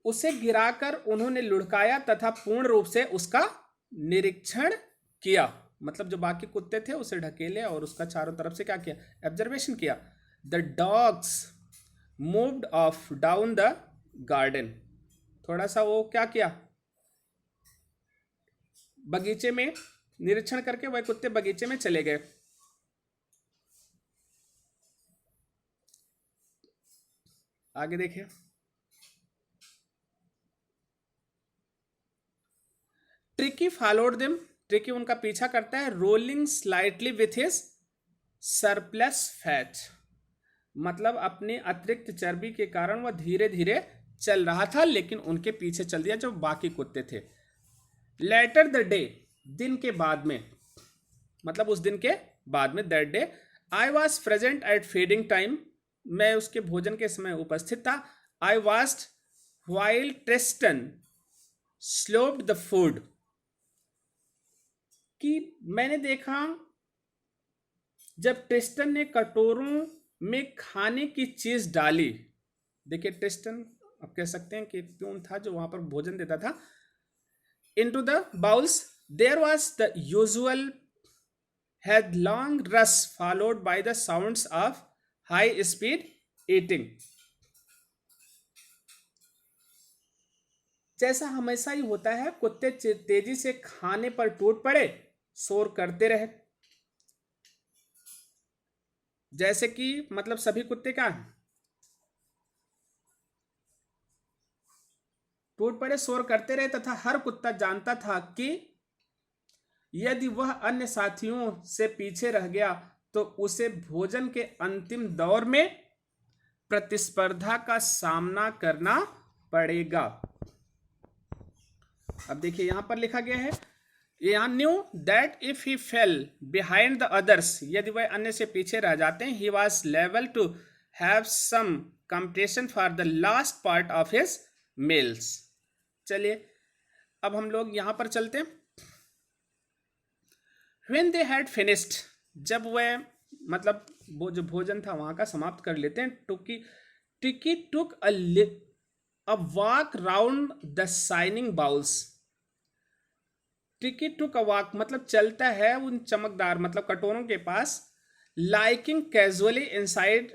A: उसे गिराकर उन्होंने लुढ़काया तथा पूर्ण रूप से उसका निरीक्षण किया। मतलब जो बाकी कुत्ते थे उसे ढकेले और उसका चारों तरफ से क्या किया, ऑब्जर्वेशन किया। The dogs moved of down the garden, थोड़ा सा वो क्या किया, बगीचे में निरीक्षण करके वह कुत्ते बगीचे में चले गए। आगे देखिए, ट्रिकी फॉलोड देम, ट्रिकी उनका पीछा करता है, rolling slightly with his surplus fat, मतलब अपनी अतिरिक्त चर्बी के कारण वह धीरे धीरे चल रहा था, लेकिन उनके पीछे चल दिया जो बाकी कुत्ते थे। लेटर द डे, दिन के बाद में, मतलब उस दिन के बाद में, that day I was present at feeding time, मैं उसके भोजन के समय उपस्थित था। I watched while Tristan slopped the food, कि मैंने देखा जब ट्रिस्टन ने कटोरों में खाने की चीज डाली। देखिए ट्रिस्टन आप कह सकते हैं कि प्यून था जो वहां पर भोजन देता था। Into the bowls there was the usual headlong rush followed by the sounds of high speed eating, जैसा हमेशा ही होता है, कुत्ते तेजी से खाने पर टूट पड़े, शोर करते रहे। जैसे कि मतलब सभी कुत्ते क्या है, टूट पड़े, शोर करते रहे, तथा हर कुत्ता जानता था कि यदि वह अन्य साथियों से पीछे रह गया तो उसे भोजन के अंतिम दौर में प्रतिस्पर्धा का सामना करना पड़ेगा। अब देखिए यहां पर लिखा गया है, यहां knew that if he fell behind the others, यदि वह अन्य से पीछे रह जाते हैं, he was level to have some competition for the last part of his meals. चलिए अब हम लोग यहां पर चलते हैं। When they had finished, जब वह मतलब वो जो भोजन था वहां का समाप्त कर लेते हैं, टिकी took a walk round the shining bowls, टिकी took a walk मतलब चलता है उन चमकदार मतलब कटोरों के पास, liking casually inside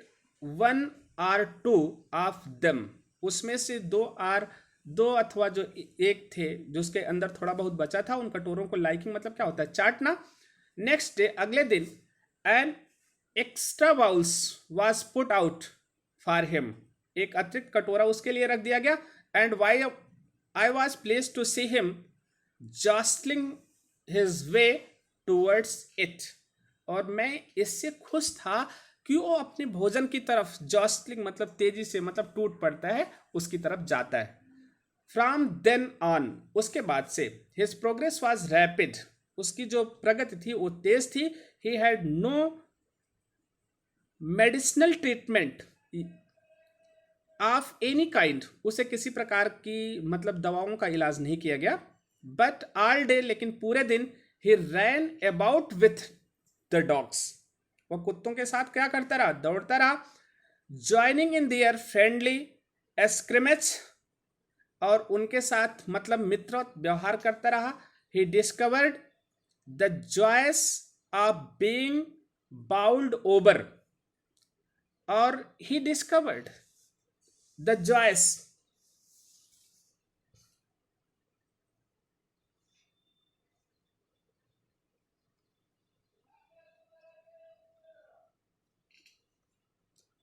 A: one or two of them, उसमें से दो अथवा जो एक थे जो उसके अंदर थोड़ा बहुत बचा था, उन कटोरों को लाइकिंग मतलब क्या होता है, चाटना। नेक्स्ट डे, अगले दिन, an extra bowls was put out for him, एक अतिरिक्त कटोरा उसके लिए रख दिया गया। And why I was pleased to see him jostling his way towards it, और मैं इससे खुश था कि वो अपने भोजन की तरफ, जॉस्टलिंग मतलब तेजी से मतलब टूट पड़ता है, उसकी तरफ जाता है। फ्रॉम देन ऑन, उसके बाद से, हिज प्रोग्रेस वॉज रैपिड, उसकी जो प्रगति थी वो तेज थी। He had no medicinal treatment of any kind, उसे किसी प्रकार की मतलब दवाओं का इलाज नहीं किया गया। बट ऑल डे, लेकिन पूरे दिन, he ran about with the dogs, वह कुत्तों के साथ क्या करता रहा, दौड़ता रहा। Joining in their friendly scrimmage, और उनके साथ मतलब मित्र व्यवहार करता रहा। He discovered the joys of being bowled over, और ही डिस्कवर्ड द जॉयस,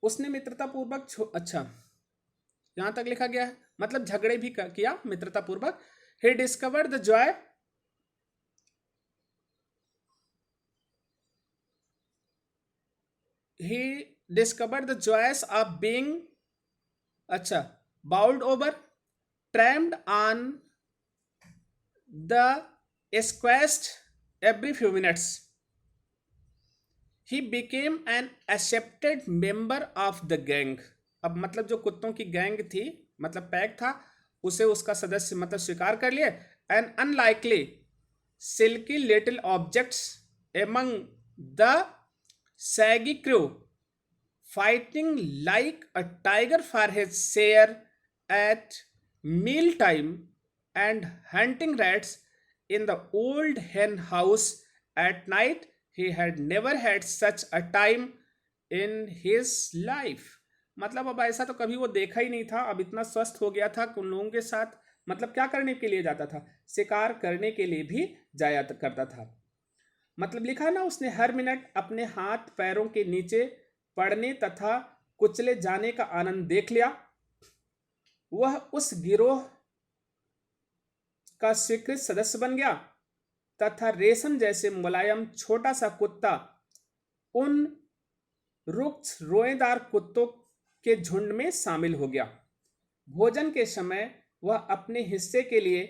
A: उसने मित्रता पूर्वक अच्छा यहां तक लिखा गया है, मतलब झगड़े भी किया मित्रता पूर्वक। ही discovered the Joy he discovered the joys of being अच्छा bowled over, trammed on the squashed every few minutes. He became an accepted member of the gang. अब मतलब जो कुत्तों की गैंग थी, मतलब पैक था, उसे उसका सदस्य मतलब स्वीकार कर लिया. And unlikely silky little objects among the shaggy crew, fighting like a tiger for his share at mealtime and hunting rats in the old hen house at night. He had never had such a time in his life. मतलब अब ऐसा तो कभी वो देखा ही नहीं था. अब इतना स्वस्थ हो गया था कि उन लोगों के साथ मतलब क्या करने के लिए जाता था, शिकार करने के लिए भी जाया करता था. मतलब लिखा ना उसने हर मिनट अपने हाथ पैरों के नीचे पड़ने तथा कुचले जाने का आनंद देख लिया. वह उस गिरोह का स्वीकृत सदस्य बन गया तथा रेशम जैसे मुलायम छोटा सा कुत्ता उन रुक्ष रोएदार कुत्तों के झुंड में शामिल हो गया. भोजन के समय वह अपने हिस्से के लिए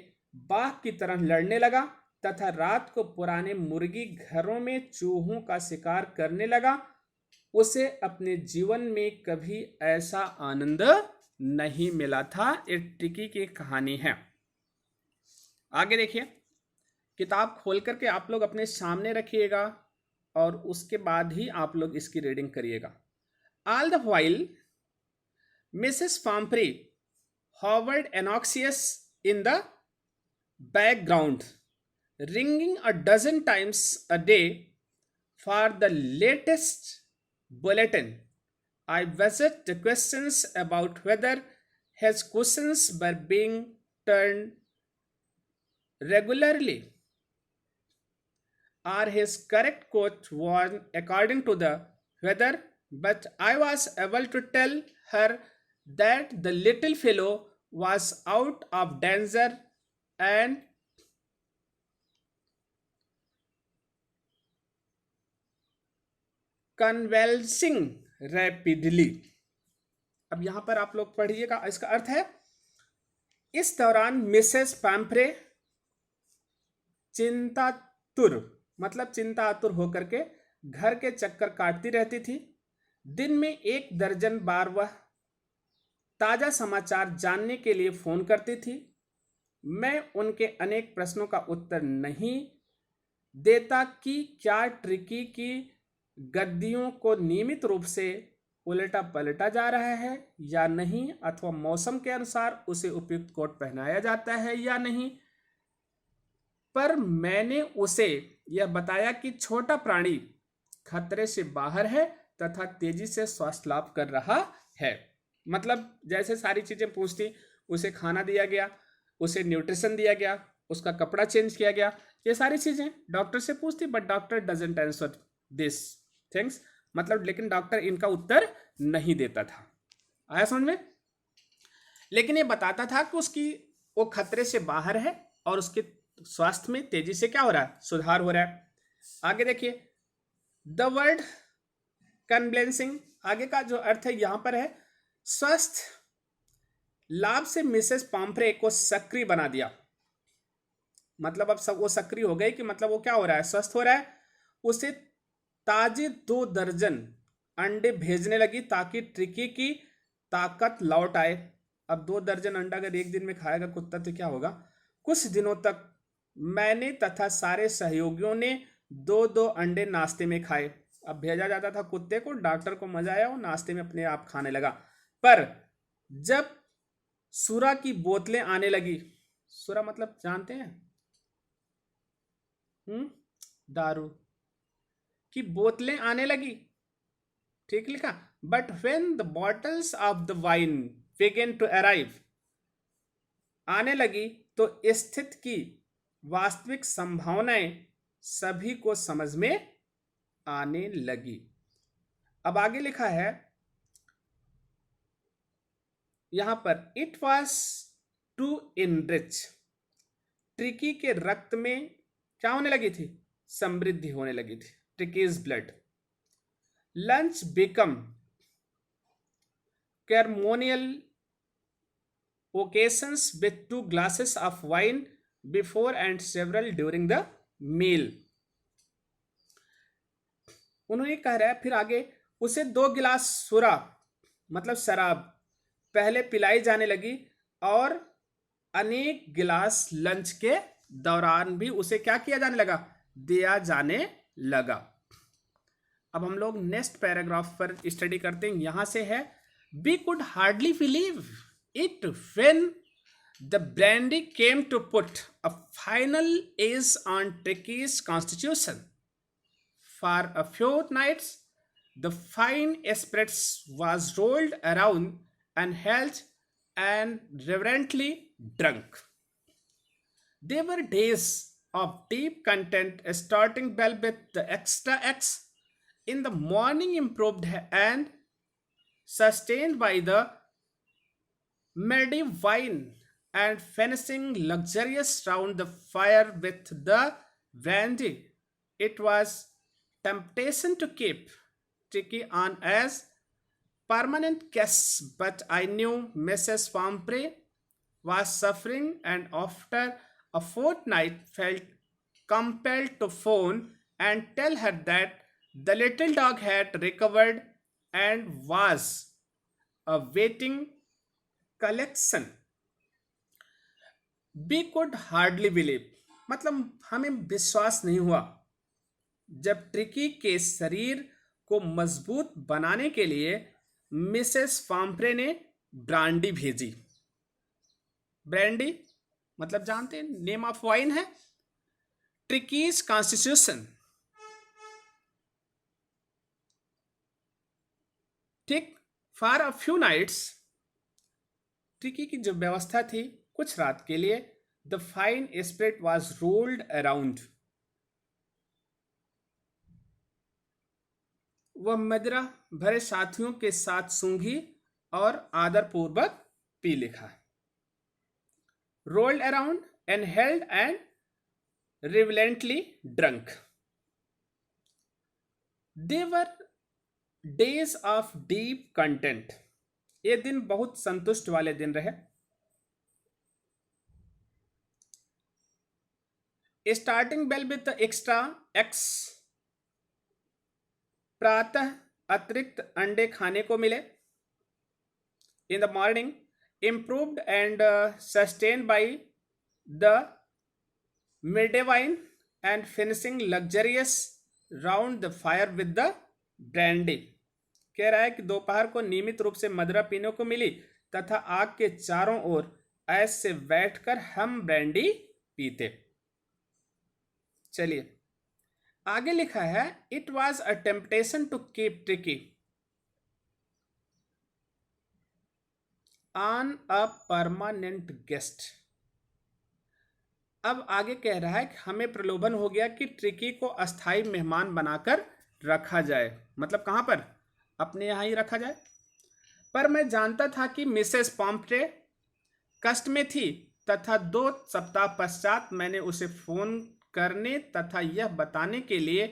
A: बाघ की तरह लड़ने लगा तथा रात को पुराने मुर्गी घरों में चूहों का शिकार करने लगा. उसे अपने जीवन में कभी ऐसा आनंद नहीं मिला था. एक ट्रिकी की कहानी है. आगे देखिए, किताब खोल करके आप लोग अपने सामने रखिएगा और उसके बाद ही आप लोग इसकी रीडिंग करिएगा. All the while Mrs Pomfrey hovered anxious in the background, ringing a dozen times a day for the latest bulletin. I visited the questions about whether his cushions were being turned regularly or his correct coat worn according to the weather, but I was able to tell her that the little fellow was out of danger and convulsing rapidly. अब यहां पर आप लोग पढ़िएगा, इसका अर्थ है इस दौरान मिसेस पैम्फ्रे चिंतातुर मतलब चिंतातुर होकर के घर के चक्कर काटती रहती थी. दिन में 1 दर्जन बार वह ताजा समाचार जानने के लिए फोन करती थी. मैं उनके अनेक प्रश्नों का उत्तर नहीं देता कि क्या ट्रिकी की गद्दियों को नियमित रूप से उलटा पलटा जा रहा है या नहीं, अथवा मौसम के अनुसार उसे उपयुक्त कोट पहनाया जाता है या नहीं. पर मैंने उसे यह बताया कि छोटा प्राणी खतरे से बाहर है तथा तेजी से स्वास्थ्य लाभ कर रहा है. मतलब जैसे सारी चीजें पूछती, उसे खाना दिया गया, उसे न्यूट्रिशन दिया गया, उसका कपड़ा चेंज किया गया, ये सारी चीजें डॉक्टर से पूछती. But doctor doesn't answer this things, मतलब लेकिन डॉक्टर इनका उत्तर नहीं देता था. आया समझ में? लेकिन ये बताता था कि उसकी वो खतरे से बाहर है और उसके स्वास्थ्य में तेजी से क्या हो रहा है, सुधार हो रहा है. आगे देखिए, द वर्ड कन्वेंसिंग, आगे का जो अर्थ है यहां पर है स्वस्थ लाभ से मिसेस पॉम्फ्रे को सक्रिय बना दिया. मतलब अब सब वो सक्रिय हो गई कि मतलब वो क्या हो रहा है, स्वस्थ हो रहा है. उसे ताजे 2 दर्जन अंडे भेजने लगी ताकि ट्रिकी की ताकत लौट आए. अब 2 दर्जन अंडा अगर एक दिन में खाएगा कुत्ता तो क्या होगा. कुछ दिनों तक मैंने तथा सारे सहयोगियों ने 2-2 अंडे नाश्ते में खाए. अब भेजा जाता था कुत्ते को, डॉक्टर को मजा आया, वो नाश्ते में अपने आप खाने लगा. पर जब सुरा की बोतलें आने लगी, सुरा मतलब जानते हैं, दारू की बोतलें आने लगी, ठीक लिखा. But when the bottles of the wine began to arrive, आने लगी तो स्थिति की वास्तविक संभावनाएं सभी को समझ में आने लगी. अब आगे लिखा है यहां पर, it was to enrich, Tricki के रक्त में क्या होने लगी थी, समृद्धि होने लगी थी. ट्रिकीज blood. Lunch become ceremonial occasions with 2 glasses of wine before and several during the meal. उन्होंने कह रहा है फिर आगे, उसे 2 गिलास सुरा मतलब शराब पहले पिलाई जाने लगी और अनेक गिलास लंच के दौरान भी उसे क्या किया जाने लगा, दिया जाने लगा। अब हम लोग नेक्स्ट पैराग्राफ पर स्टडी करते हैं। यहां से है, we could hardly believe it when the brandy came to put a final edge on Tricki's constitution. For a few nights the fine spirits was rolled around and held and reverently drunk. There were days of deep content, starting well with the extra X in the morning, improved and sustained by the Medi wine, and finishing luxurious round the fire with the brandy. It was temptation to keep Tricky on as permanent guests, but I knew Mrs. Pomfrey was suffering, and after a fortnight felt compelled to phone and tell her that the little dog had recovered and was awaiting collection. We could hardly believe, मतलब हमें विश्वास नहीं हुआ जब tricky के शरीर को मजबूत बनाने के लिए मिसेस फाम्प्रे ने ब्रांडी भेजी। ब्रांडी मतलब जानते हैं, नेम ऑफ वाइन है। ट्रिकीज कॉन्स्टिट्यूशन, ठीक। For a few nights, Tricki की जो व्यवस्था थी कुछ रात के लिए, the fine spirit was rolled around, वह मदिरा भरे साथियों के साथ सूंघी और आदरपूर्वक पी लिखा। Rolled around and held and reverently drunk. They were days of deep content, ये दिन बहुत संतुष्ट वाले दिन रहे। Starting well with the extra eggs, प्रातः अतिरिक्त अंडे खाने को मिले। In the morning improved and sustained by the midday wine and finishing luxurious round the fire with the brandy. कह रहा है कि दोपहर को नियमित रूप से मदिरा पीने को मिली तथा आग के चारों ओर ऐसे बैठकर हम ब्रांडी पीते। चलिए आगे लिखा है, it was a temptation to keep Tricki on a permanent guest. अब आगे कह रहा है कि हमें प्रलोभन हो गया कि ट्रिकी को अस्थाई मेहमान बनाकर रखा जाए, मतलब कहां पर, अपने यहां ही रखा जाए। पर मैं जानता था कि मिसेस पॉम्फ्रे कष्ट में थी तथा 2 सप्ताह पश्चात मैंने उसे फोन करने तथा यह बताने के लिए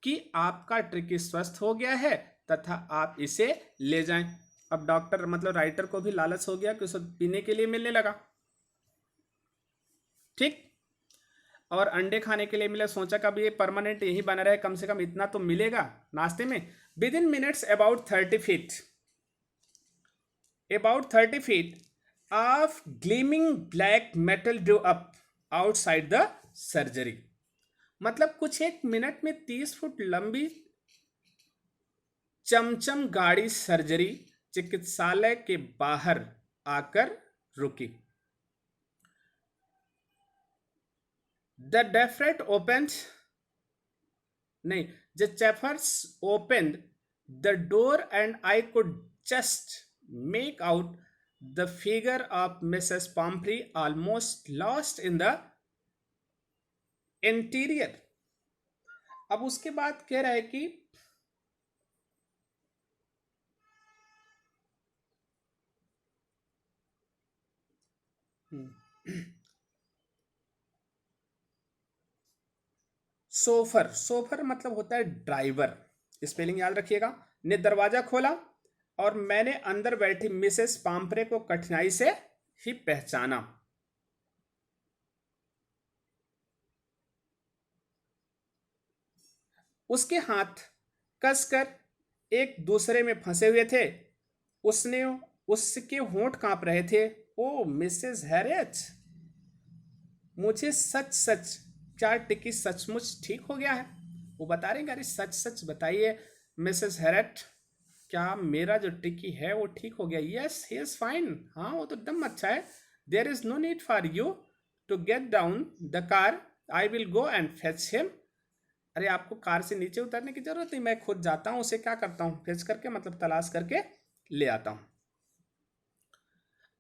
A: कि आपका ट्रिकी स्वस्थ हो गया है तथा आप इसे ले जाएं। अब डॉक्टर मतलब राइटर को भी लालच हो गया कि उसे पीने के लिए मिलने लगा, ठीक, और अंडे खाने के लिए मिले। सोचा कभी ये परमानेंट यही बना रहे, कम से कम इतना तो मिलेगा नाश्ते में। With in minutes about 30 feet of gleaming black metal drew up outside the surgery. मतलब कुछ एक मिनट में 30 फुट लंबी चमचम गाड़ी सर्जरी चिकित्सालय के बाहर आकर रुकी। द डेफरेट ओपन नहीं the chauffeurs open the door and I could just make out the figure of Mrs Pumphrey almost lost in the interior. अब उसके बाद कह रहा है कि सोफर मतलब होता है ड्राइवर, स्पेलिंग याद रखिएगा, ने दरवाजा खोला और मैंने अंदर बैठी मिसेस पाम्परे को कठिनाई से ही पहचाना। उसके हाथ कसकर एक दूसरे में फंसे हुए थे। उसके होंठ कांप रहे थे। ओ मिसेस हैरियट, मुझे सच सच, क्या टिकी सचमुच ठीक हो गया है? वो बता रहे हैं, अरे सच सच बताइए मिसेस हैरियट, क्या मेरा जो टिकी है वो ठीक हो गया? यस ही इज फाइन, हाँ वो तो एकदम अच्छा है। There is no need for you to get down the car, I will go and fetch him. अरे आपको कार से नीचे उतरने की जरूरत नहीं, मैं खुद जाता हूँ, उसे क्या करता हूँ, फेच करके मतलब तलाश करके ले आता हूँ।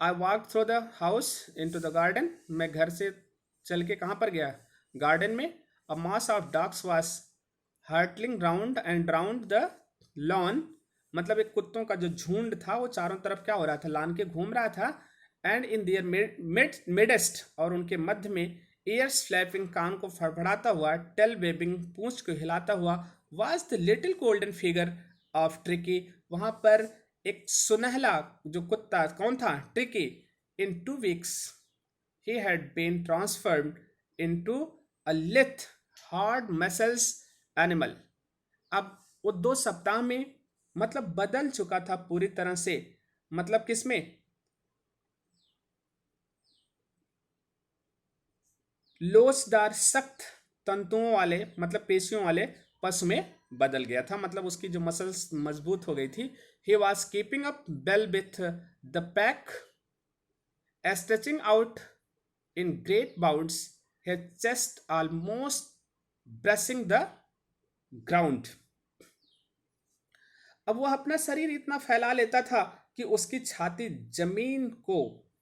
A: I walk through the house into the garden, मैं घर से चल के कहाँ पर गया? गार्डन में। A mass of dogs was hurtling round and round the lawn, मतलब एक कुत्तों का जो झुंड था वो चारों तरफ क्या हो रहा था, लान के घूम रहा था। एंड इन देयर मिडेस्ट, और उनके मध्य में, ईयर्स फ्लैपिंग, कान को फड़फड़ाता हुआ, टेल वेबिंग, पूंछ को हिलाता हुआ, was the little golden figure of tricky, वहां पर एक सुनहला जो कुत्ता, कौन था? Tricky. In 2 weeks he had been transformed into a lithe, hard muscles animal. अब वो 2 सप्ताह में मतलब बदल चुका था पूरी तरह से, मतलब किसमें? लोचदार सख्त तंतुओं वाले, मतलब पेशियों वाले पशु में बदल गया था, मतलब उसकी जो मसल्स मजबूत हो गई थी। He was keeping up well with the pack, stretching out in great bounds, his chest almost brushing the ground. अब वह अपना शरीर इतना फैला लेता था कि उसकी छाती जमीन को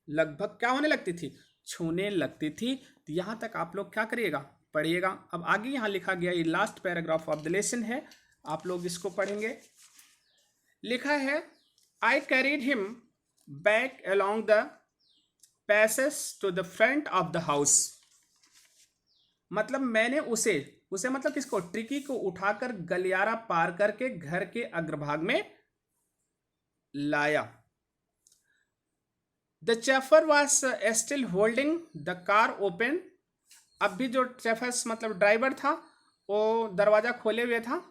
A: लगभग क्या होने लगती थी? छूने लगती थी। तो यहां तक आप लोग क्या करिएगा? पढ़िएगा। अब आगे यहां लिखा गया, ये last paragraph of the lesson है, आप लोग इसको पढ़ेंगे। लिखा है, I carried him back along the passage to the front of the house, मतलब मैंने उसे मतलब किसको? ट्रिकी को उठाकर गलियारा पार करके घर के अग्रभाग में लाया। The chauffeur was still holding the car open, अब भी जो चेफर्स मतलब ड्राइवर था वो दरवाजा खोले हुए था।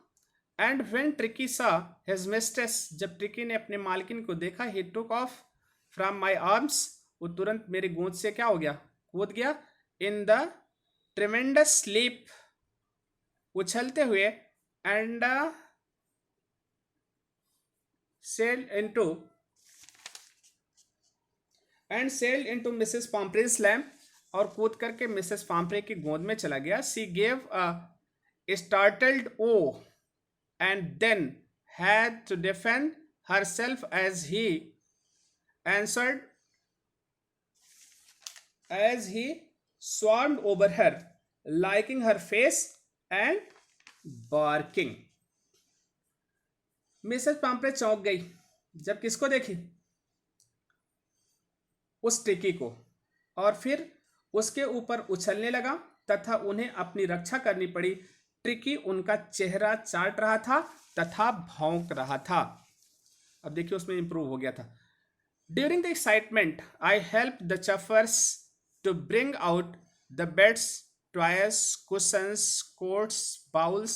A: And when Tricki saw his mistress, जब ट्रिकी ने अपने मालकिन को देखा, he took off from my arms, वो तुरंत मेरी गोद से क्या हो गया? कूद गया। इन द ट्रेमेंडस स्लीप, उछलते हुए। And sailed into Mrs Pumphrey's lap, और कूद करके मिसेस पॉम्प्रे की गोद में चला गया। She gave a startled oh and then had to defend herself as he answered, as he swarmed over her, liking her face and barking. Mrs Pumphrey चौंक गई जब किसको देखी? उस ट्रिकी को, और फिर उसके ऊपर उछलने लगा तथा उन्हें अपनी रक्षा करनी पड़ी। ट्रिकी उनका चेहरा चाट रहा था तथा भौंक रहा था। अब देखिए उसमें इंप्रूव हो गया था। During the excitement I help the chauffeurs to bring out the beds, toys, cushions, coats, bowls,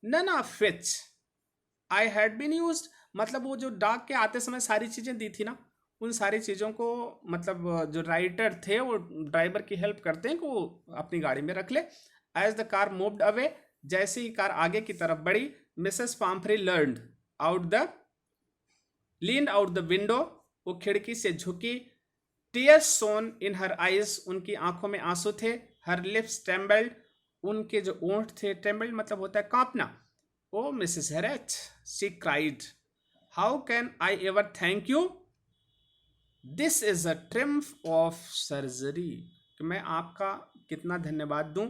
A: none of which I had been used, मतलब वो जो डाक के आते समय सारी चीजें दी थी ना, उन सारी चीज़ों को मतलब जो राइटर थे वो ड्राइवर की हेल्प करते हैं कि वो अपनी गाड़ी में रख ले। As the car moved away, जैसे ही कार आगे की तरफ बढ़ी, Mrs Pumphrey leaned out the window, वो खिड़की से झुकी। टीयर्स सोन इन हर आइज, उनकी आंखों में आंसू थे। हर लिप्स ट्रेम्बल्ड, उनके जो ओंठ थे, ट्रेम्बल्ड मतलब होता है कांपना। Oh Mrs Herriot, she cried, how can I ever thank you, this is a triumph of surgery, कि मैं आपका कितना धन्यवाद दूं।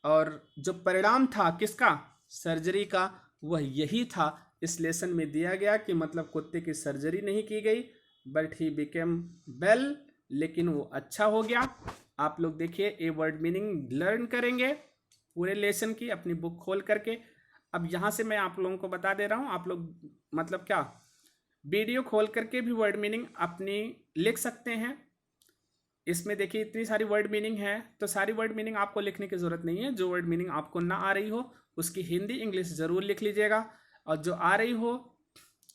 A: और जो परिणाम था किसका? सर्जरी का, वह यही था इस लेसन में दिया गया कि मतलब कुत्ते की सर्जरी नहीं की गई, बट ही बिकेम वेल, लेकिन वो अच्छा हो गया। आप लोग देखिए ए वर्ड मीनिंग लर्न करेंगे पूरे लेसन की अपनी बुक खोल करके। अब यहाँ से मैं आप लोगों को बता दे रहा हूँ, आप लोग मतलब क्या वीडियो खोल करके भी वर्ड मीनिंग अपनी लिख सकते हैं। इसमें देखिए इतनी सारी वर्ड मीनिंग है, तो सारी वर्ड मीनिंग आपको लिखने की ज़रूरत नहीं है। जो वर्ड मीनिंग आपको ना आ रही हो उसकी हिंदी इंग्लिश ज़रूर लिख लीजिएगा, और जो आ रही हो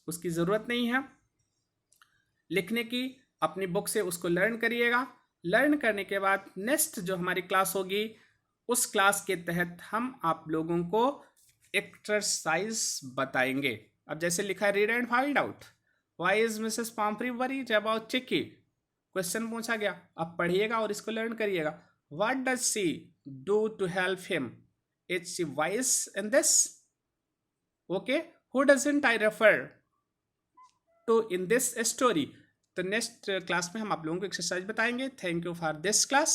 A: उसकी ज़रूरत नहीं है लिखने की। अपनी बुक से उसको लर्न करिएगा। लर्न करने के बाद नेक्स्ट जो हमारी क्लास होगी उस क्लास के तहत हम आप लोगों को एक्सरसाइज बताएंगे। अब जैसे लिखा है read and find out, why is Mrs Pumphrey worried about चिक्की, क्वेश्चन पूछा गया। अब पढ़िएगा और इसको लर्न करिएगा। What does she do to help him, is she wise in this, okay, who doesn't I refer to in this story. तो next class में हम आप लोगों को एक्सरसाइज बताएंगे। Thank you for this class.